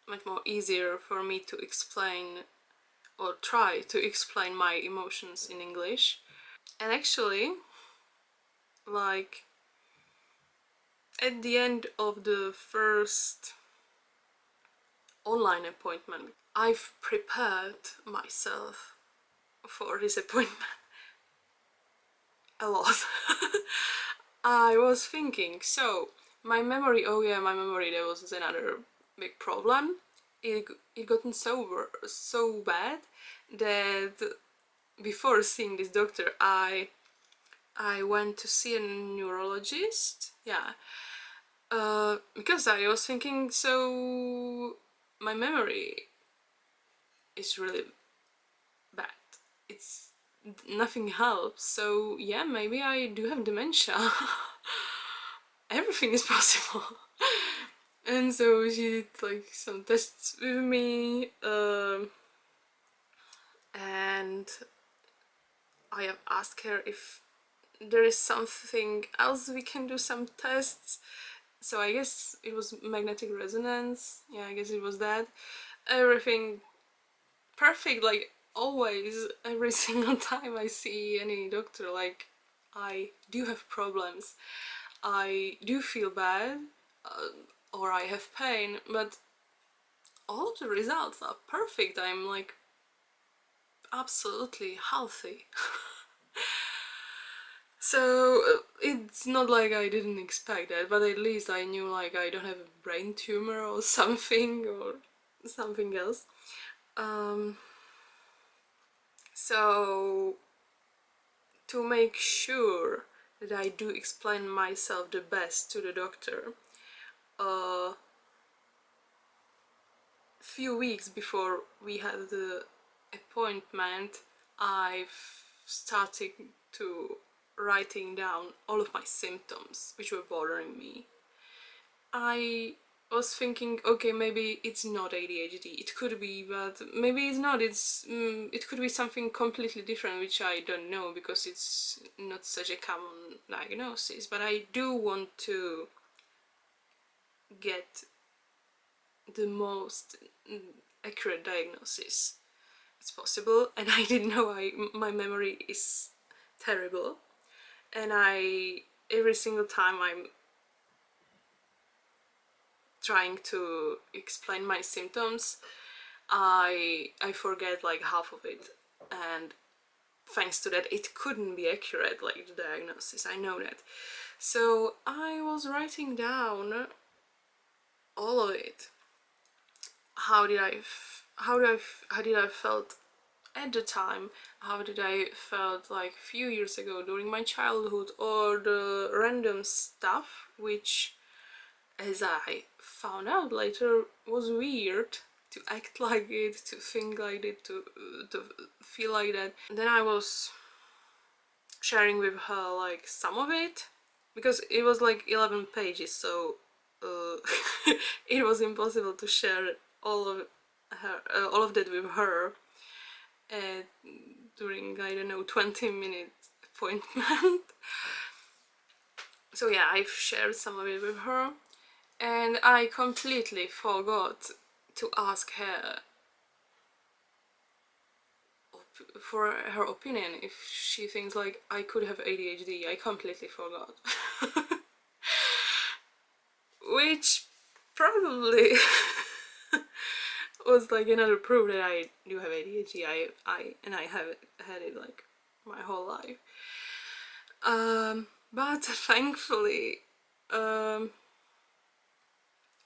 much more easier for me to explain or try to explain my emotions in English. And actually, like, at the end of the first online appointment, I've prepared myself for this appointment a lot. I was thinking, so my memory, oh yeah, my memory, that was another big problem. It gotten so bad that before seeing this doctor I went to see a neurologist. Yeah, because I was thinking, so my memory is really bad. It's nothing helps. So yeah, maybe I do have dementia. Everything is possible. And so she did like some tests with me, and I have asked her if there is something else we can do some tests. So I guess it was magnetic resonance. Yeah, I guess it was that. Everything perfect, like always. Every single time I see any doctor, like, I do have problems, I do feel bad, or I have pain, but all of the results are perfect. I'm like absolutely healthy. So it's not like I didn't expect that, but at least I knew like I don't have a brain tumor or something, or something else. So to make sure that I do explain myself the best to the doctor, a few weeks before we had the appointment, I've started to writing down all of my symptoms which were bothering me. I was thinking, okay, maybe it's not ADHD. It could be, but maybe it's not. It could be something completely different, which I don't know because it's not such a common diagnosis. But I do want to get the most accurate diagnosis as possible, and I didn't know my memory is terrible, and every single time I'm trying to explain my symptoms, I forget like half of it, and thanks to that it couldn't be accurate, like the diagnosis, I know that. So I was writing down all of it. How did I felt at the time, how did I felt like a few years ago during my childhood, or the random stuff which, as I found out later, was weird to act like it, to think like it, to feel like that. And then I was sharing with her like some of it, because it was like 11 pages, so it was impossible to share all of all of that with her during, I don't know, 20-minute appointment. So yeah, I've shared some of it with her, and I completely forgot to ask her for her opinion if she thinks like I could have ADHD. I completely forgot. Which probably was like another proof that I do have ADHD. I have had it like my whole life. But thankfully,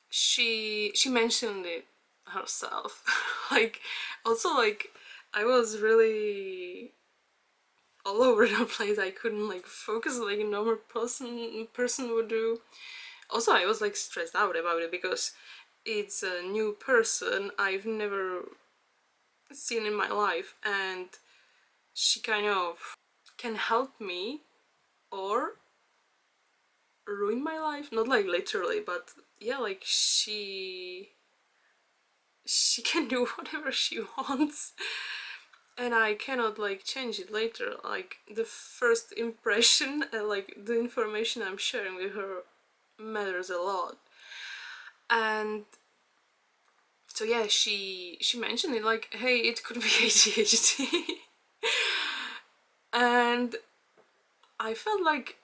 she mentioned it herself. Like, also, like, I was really all over the place. I couldn't like focus like a normal person would do. Also, I was like stressed out about it because it's a new person I've never seen in my life, and she kind of can help me or ruin my life. Not like literally, but yeah, like she can do whatever she wants, and I cannot like change it later. Like, the first impression and like the information I'm sharing with her matters a lot. And so yeah, she mentioned it like, hey, it could be ADHD. And I felt like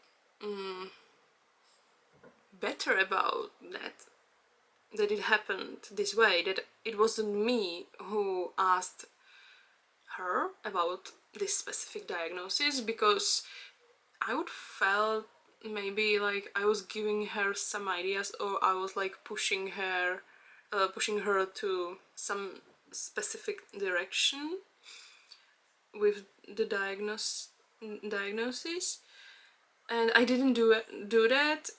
better about that it happened this way, that it wasn't me who asked her about this specific diagnosis, because I would felt maybe like I was giving her some ideas, or I was like pushing her to some specific direction with the diagnosis, and I didn't do that.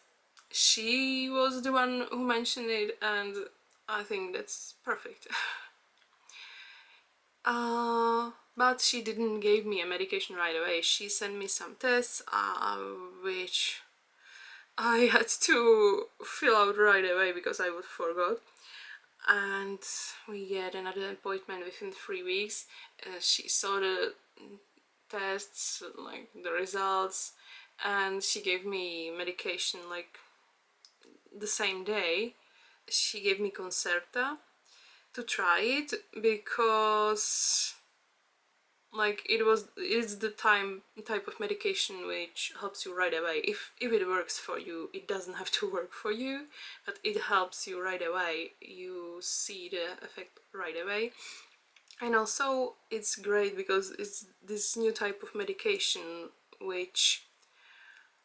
She was the one who mentioned it, and I think that's perfect. But she didn't give me a medication right away. She sent me some tests, which I had to fill out right away because I would forgot. And we get another appointment within 3 weeks. She saw the tests, like the results, and she gave me medication like the same day. She gave me Concerta to try it because like it's the type of medication which helps you right away. If it works for you, it doesn't have to work for you, but it helps you right away. You see the effect right away. And also it's great because it's this new type of medication which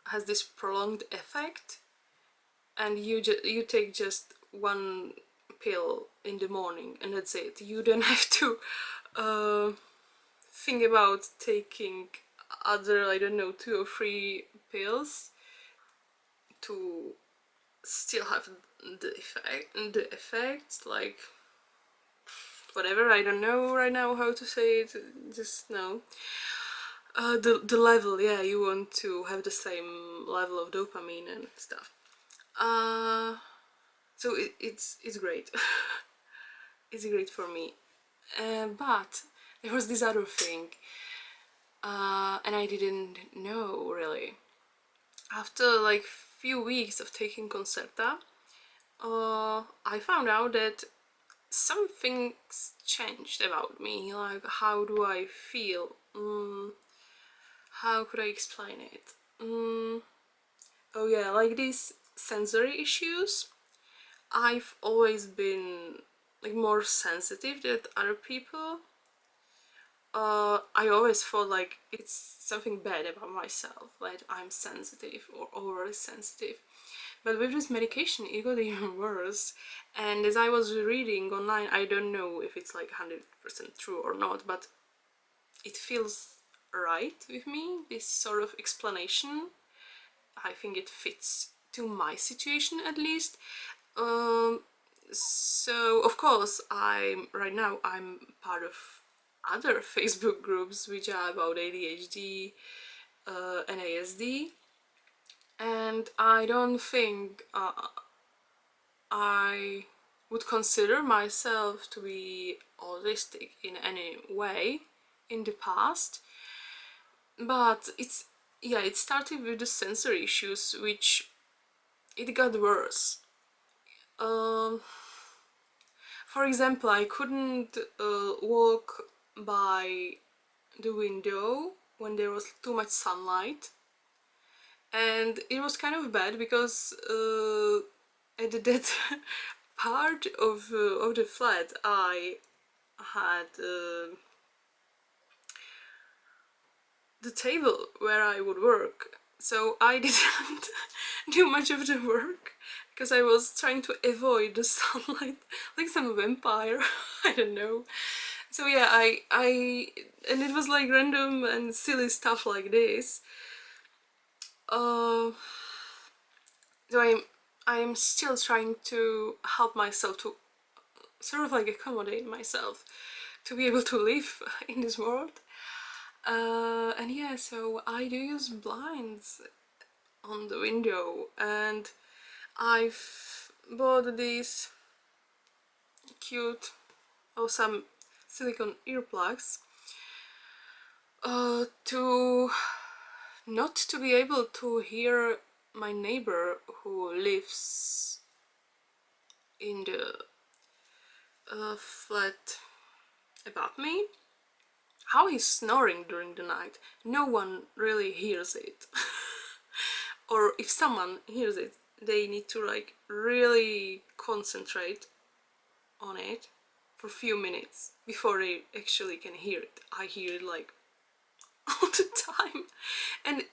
has this prolonged effect, and you take just one pill in the morning and that's it. You don't have to think about taking other, I don't know, 2 or 3 pills to still have the effect, like whatever, I don't know right now how to say it, just no. The level, yeah, you want to have the same level of dopamine and stuff. So it's great. It's great for me. But there was this other thing, and I didn't know really. After like few weeks of taking Concerta, I found out that some things changed about me. Like, how do I feel? How could I explain it? Oh yeah, like these sensory issues. I've always been like more sensitive than other people. I always thought like it's something bad about myself, like I'm sensitive or overly sensitive. But with this medication, it got even worse. And as I was reading online, I don't know if it's like 100% true or not, but it feels right with me, this sort of explanation. I think it fits to my situation at least. So of course right now I'm part of other Facebook groups which are about ADHD and ASD, and I don't think I would consider myself to be autistic in any way in the past, but it started with the sensory issues, which it got worse. For example, I couldn't walk by the window when there was too much sunlight, and it was kind of bad because at that part of the flat I had the table where I would work, so I didn't do much of the work because I was trying to avoid the sunlight like some vampire. I don't know. So yeah, and it was like random and silly stuff like this. So I'm still trying to help myself to sort of like accommodate myself to be able to live in this world. And yeah, so I do use blinds on the window, and I've bought these cute some silicone earplugs to not to be able to hear my neighbor who lives in the flat above me, how he's snoring during the night. No one really hears it. Or if someone hears it, they need to like really concentrate on it for a few minutes before they actually can hear it. I hear it like all the time, and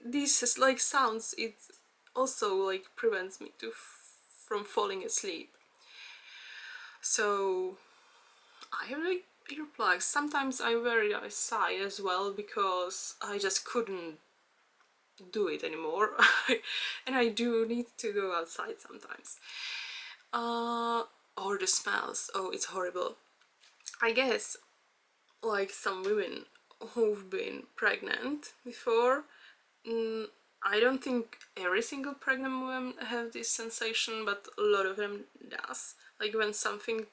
these like sounds, it also like prevents me from falling asleep. So I have like earplugs. Sometimes I wear it outside as well because I just couldn't do it anymore. And I do need to go outside sometimes. Or the smells, oh, it's horrible. I guess like some women who've been pregnant before. I don't think every single pregnant woman have this sensation, but a lot of them does. Like when something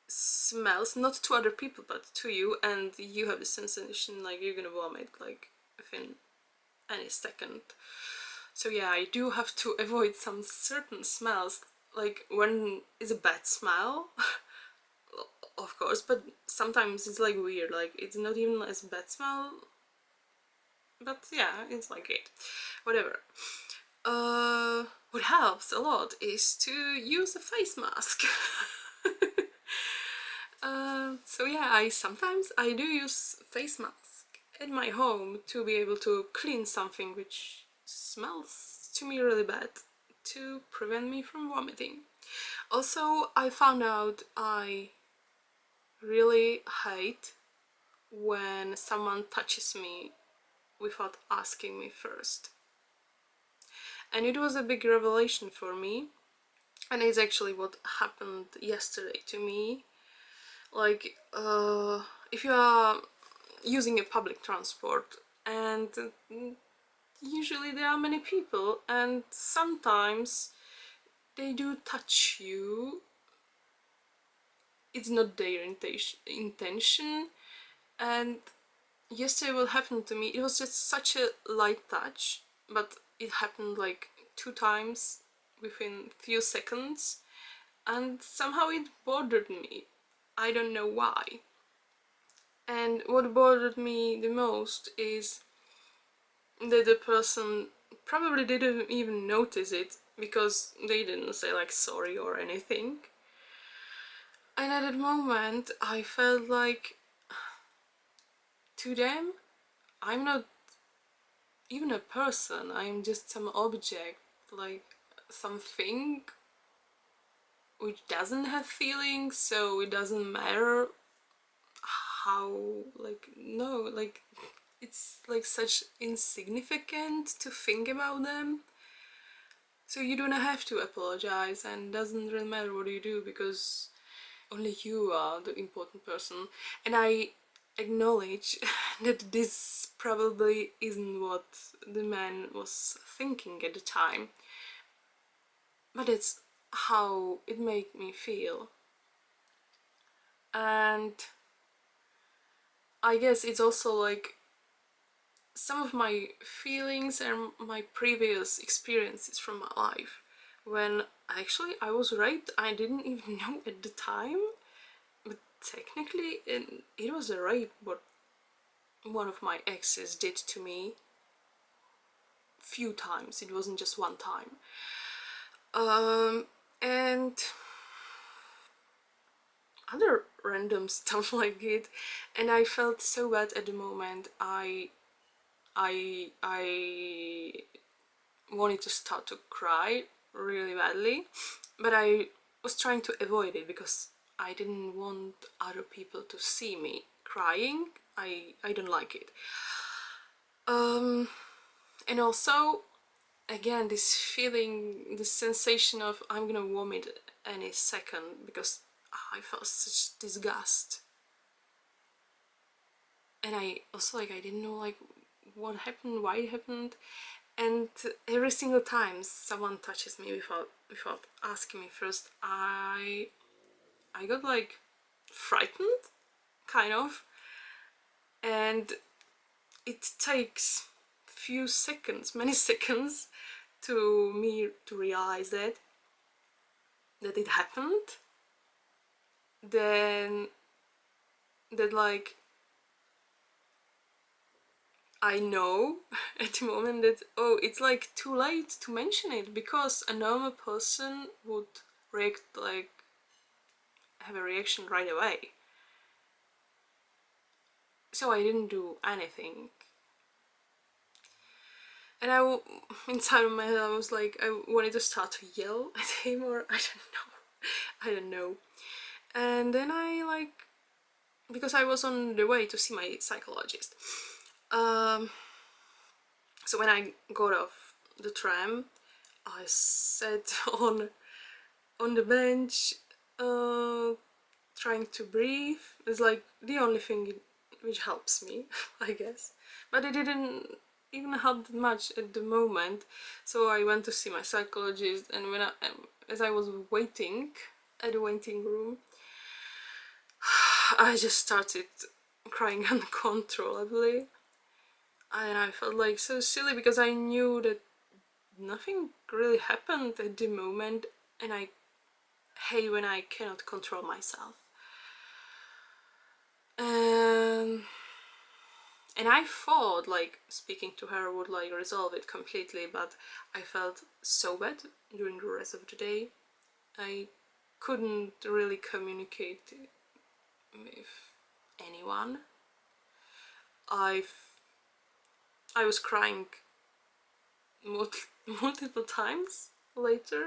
smells, not to other people but to you, and you have the sensation like you're gonna vomit like within any second. So yeah, I do have to avoid some certain smells, like when it's a bad smell, of course, but sometimes it's like weird, like it's not even as bad smell, but yeah, it's like it. Whatever. What helps a lot is to use a face mask. So yeah, I do use face mask at my home to be able to clean something which smells to me really bad, to prevent me from vomiting. Also, I found out I really hate when someone touches me without asking me first. And it was a big revelation for me, and it's actually what happened yesterday to me. Like, if you are using a public transport, and usually there are many people, and sometimes they do touch you. It's not their intention, and yesterday what happened to me, it was just such a light touch, but it happened like 2 times within few seconds, and somehow it bothered me. I don't know why. And what bothered me the most is that the person probably didn't even notice it, because they didn't say like sorry or anything. And at that moment I felt like, to them, I'm not even a person, I'm just some object, like something which doesn't have feelings, so it doesn't matter how, like, no, like, it's like such insignificant to think about them. So you don't have to apologize, and doesn't really matter what you do, because only you are the important person. And I acknowledge that this probably isn't what the man was thinking at the time, but it's how it made me feel. And I guess it's also like some of my feelings and my previous experiences from my life, when actually I was raped. I didn't even know at the time, but technically it was a rape what one of my exes did to me few times. It wasn't just one time. And other random stuff like it, and I felt so bad at the moment. I wanted to start to cry really badly, but I was trying to avoid it because I didn't want other people to see me crying. I don't like it. And also, again, this feeling, this sensation of I'm gonna vomit any second, because I felt such disgust. And I also, like, I didn't know like what happened, why it happened. And every single time someone touches me without asking me first, I got like frightened, kind of. And it takes few seconds, many seconds, to me to realize that it happened. Then that, like, I know at the moment that, oh, it's like too late to mention it, because a normal person would react, like, have a reaction right away. So I didn't do anything. And inside of my head, I was like, I wanted to start to yell at him, or I don't know. And then I, like, because I was on the way to see my psychologist. So when I got off the tram, I sat on the bench, trying to breathe is like the only thing which helps me, I guess. But it didn't even help that much at the moment, so I went to see my psychologist, and as I was waiting at the waiting room, I just started crying uncontrollably, and I felt like so silly because I knew that nothing really happened at the moment, and I hate when I cannot control myself. And I thought like speaking to her would like resolve it completely, but I felt so bad during the rest of the day. I couldn't really communicate with anyone. I was crying multiple times later.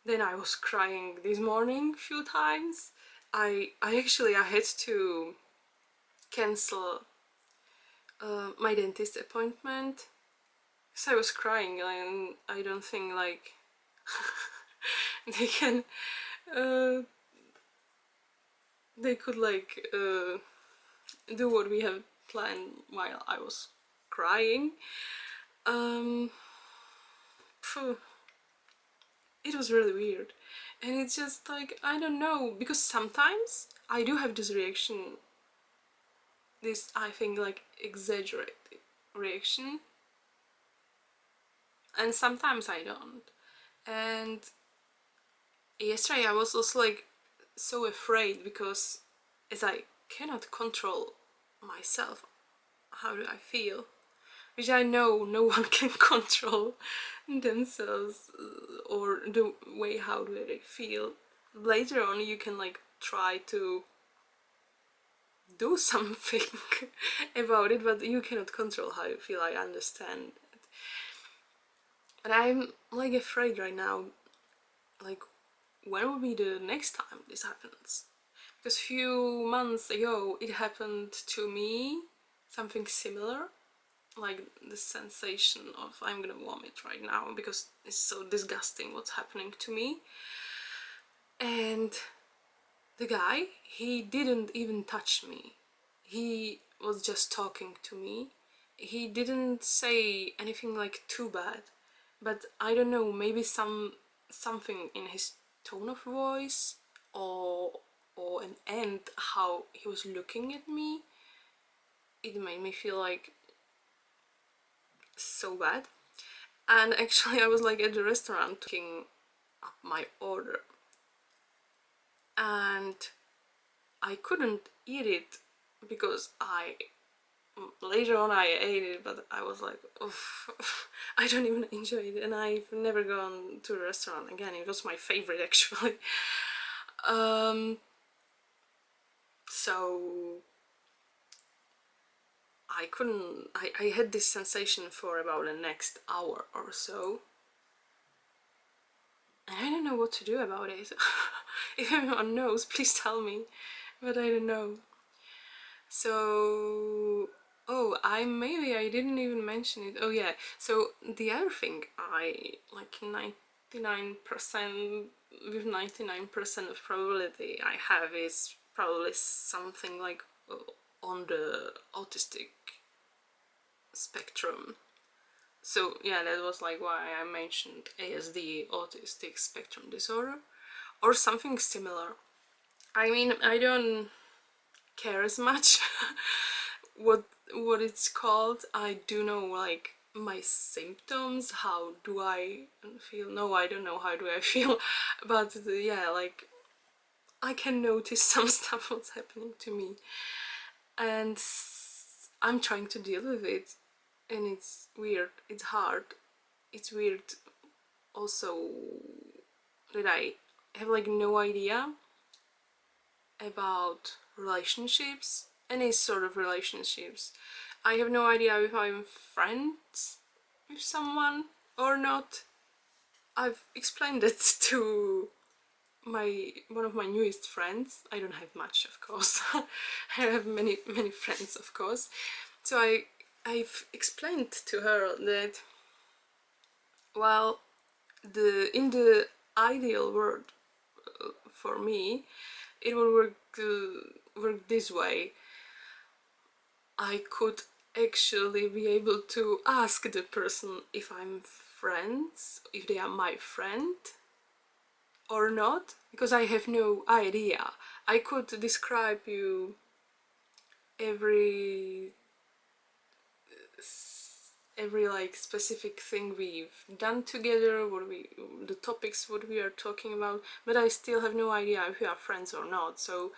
Then I was crying this morning a few times. I had to cancel my dentist appointment, so I was crying, and I don't think like they can they could like do what we have planned while I was crying. It was really weird, and it's just like, I don't know, because sometimes I do have this reaction, this I think like exaggerated reaction, and sometimes I don't. And yesterday I was also like so afraid because as I cannot control myself, how do I feel, which I know no one can control themselves or the way how do they feel. Later on you can like try to do something about it, but you cannot control how you feel, I understand. And I'm like afraid right now, like when will be the next time this happens? Because a few months ago it happened to me, something similar, like the sensation of I'm gonna vomit right now because it's so disgusting what's happening to me. And the guy, he didn't even touch me. He was just talking to me. He didn't say anything like too bad, but I don't know, maybe something in his tone of voice or and how he was looking at me, it made me feel like so bad. And actually I was like at the restaurant picking up my order, and I couldn't eat it because later on I ate it, but I was like, oof, I don't even enjoy it, and I've never gone to a restaurant again. It was my favorite actually. So I had this sensation for about the next hour or so, and I don't know what to do about it. If anyone knows, please tell me, but I don't know. So, maybe I didn't even mention it. Oh yeah, so the other thing I like 99%, with 99% of probability I have is probably something like on the autistic spectrum. So yeah, that was like why I mentioned ASD, Autistic Spectrum Disorder, or something similar. I mean, I don't care as much what it's called. I do know like my symptoms, how do I feel. No, I don't know how do I feel, but yeah, like I can notice some stuff what's happening to me, and I'm trying to deal with it, and it's weird, it's hard. It's weird also that I have like no idea about relationships, any sort of relationships. I have no idea if I'm friends with someone or not. I've explained it to one of my newest friends. I don't have much, of course. I have many friends, of course. So I've explained to her that, well, in the ideal world for me, it would work this way. I could actually be able to ask the person if I'm friends, if they are my friend or not, because I have no idea. I could describe you every like specific thing we've done together, the topics what we are talking about, but I still have no idea if we are friends or not. So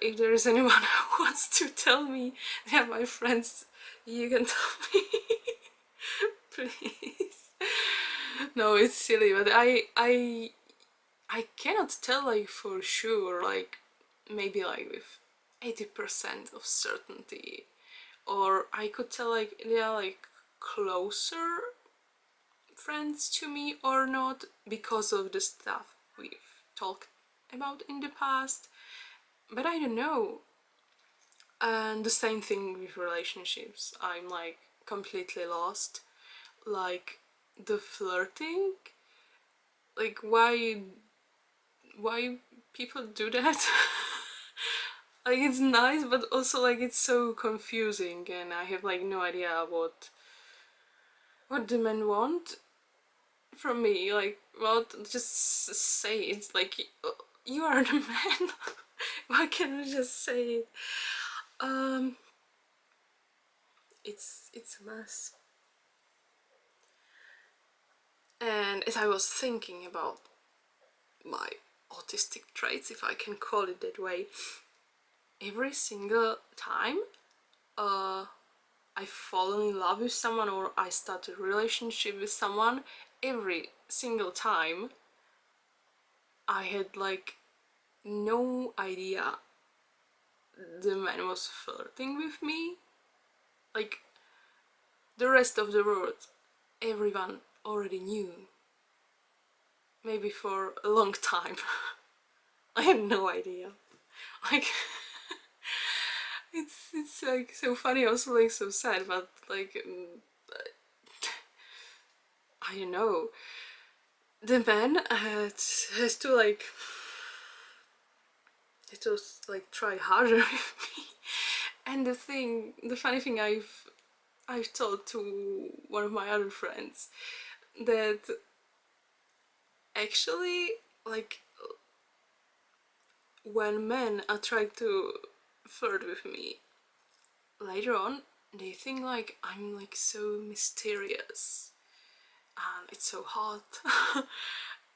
if there is anyone who wants to tell me they are my friends, you can tell me. Please. No, it's silly, but I cannot tell like for sure, like maybe like with 80% of certainty, or I could tell like they are like closer friends to me or not because of the stuff we've talked about in the past, but I don't know. And the same thing with relationships, I'm like completely lost. Like the flirting, like why people do that. Like it's nice, but also like it's so confusing, and I have like no idea what the men want from me. Like, well, just say it. Like, you are the man. Why can't you just say it? It's a mess. And as I was thinking about my autistic traits, if I can call it that way, every single time I fall in love with someone or I start a relationship with someone, every single time I had like no idea the man was flirting with me. Like the rest of the world, everyone already knew. Maybe for a long time. I had no idea. Like it's like so funny, also like so sad, but like I don't know. The man has to like try harder with me. And the funny thing, I've told to one of my other friends that actually, like, when men are trying to flirt with me, later on they think like I'm like so mysterious and it's so hot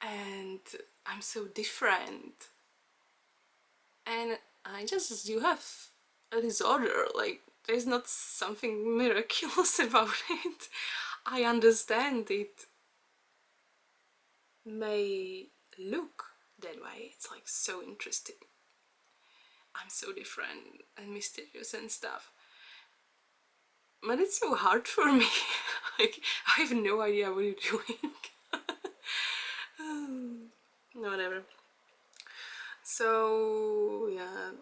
and I'm so different, and I just do have a disorder. Like there's not something miraculous about it. I understand it may look that way. It's like so interesting. I'm so different and mysterious and stuff. But it's so hard for me. Like, I have no idea what you're doing. No, whatever. So, yeah.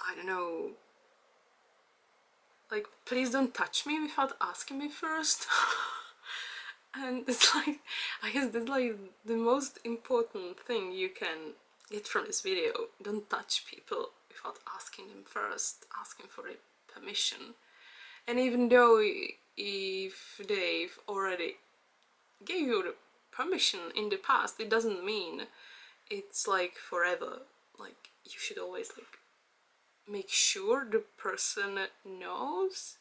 I don't know. Like, please don't touch me without asking me first. And it's like, I guess that's like the most important thing you can get from this video. Don't touch people without asking them first, asking for a permission. And even though if they've already gave you the permission in the past, it doesn't mean it's like forever. Like you should always like make sure the person knows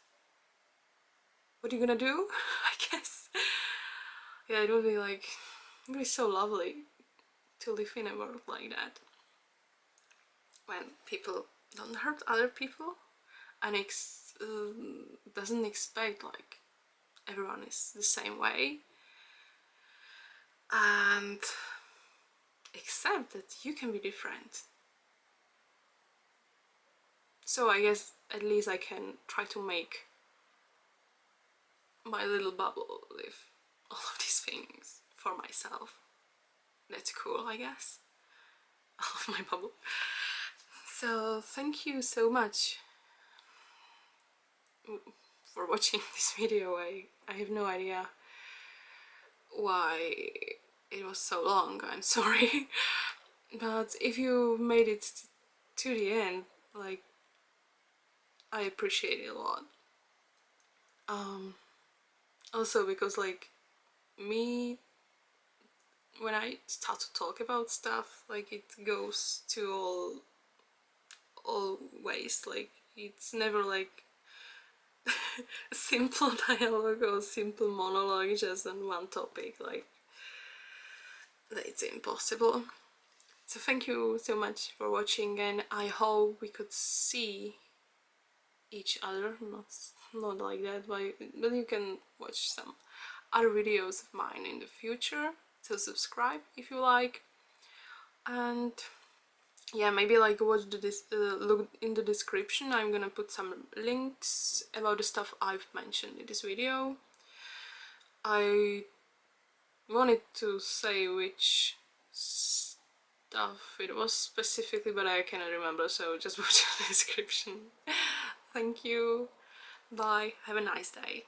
what you're gonna do. I guess. Yeah, it would be so lovely to live in a world like that, when people don't hurt other people and doesn't expect like everyone is the same way, and accept that you can be different. So I guess at least I can try to make my little bubble with all of these things for myself. That's cool, I guess. I love my bubble. So thank you so much for watching this video. I have no idea why it was so long. I'm sorry. But if you made it to the end, like, I appreciate it a lot. Also because, like, me, when I start to talk about stuff, like, it goes to all ways. Like, it's never like a simple dialogue or simple monologue just on one topic. Like, it's impossible. So thank you so much for watching, and I hope we could see each other, not like that, but you can watch some other videos of mine in the future, so subscribe if you like. And yeah, maybe like watch look in the description. I'm gonna put some links about the stuff I've mentioned in this video. I wanted to say which stuff it was specifically, but I cannot remember, so just watch the description. Thank you, bye, have a nice day.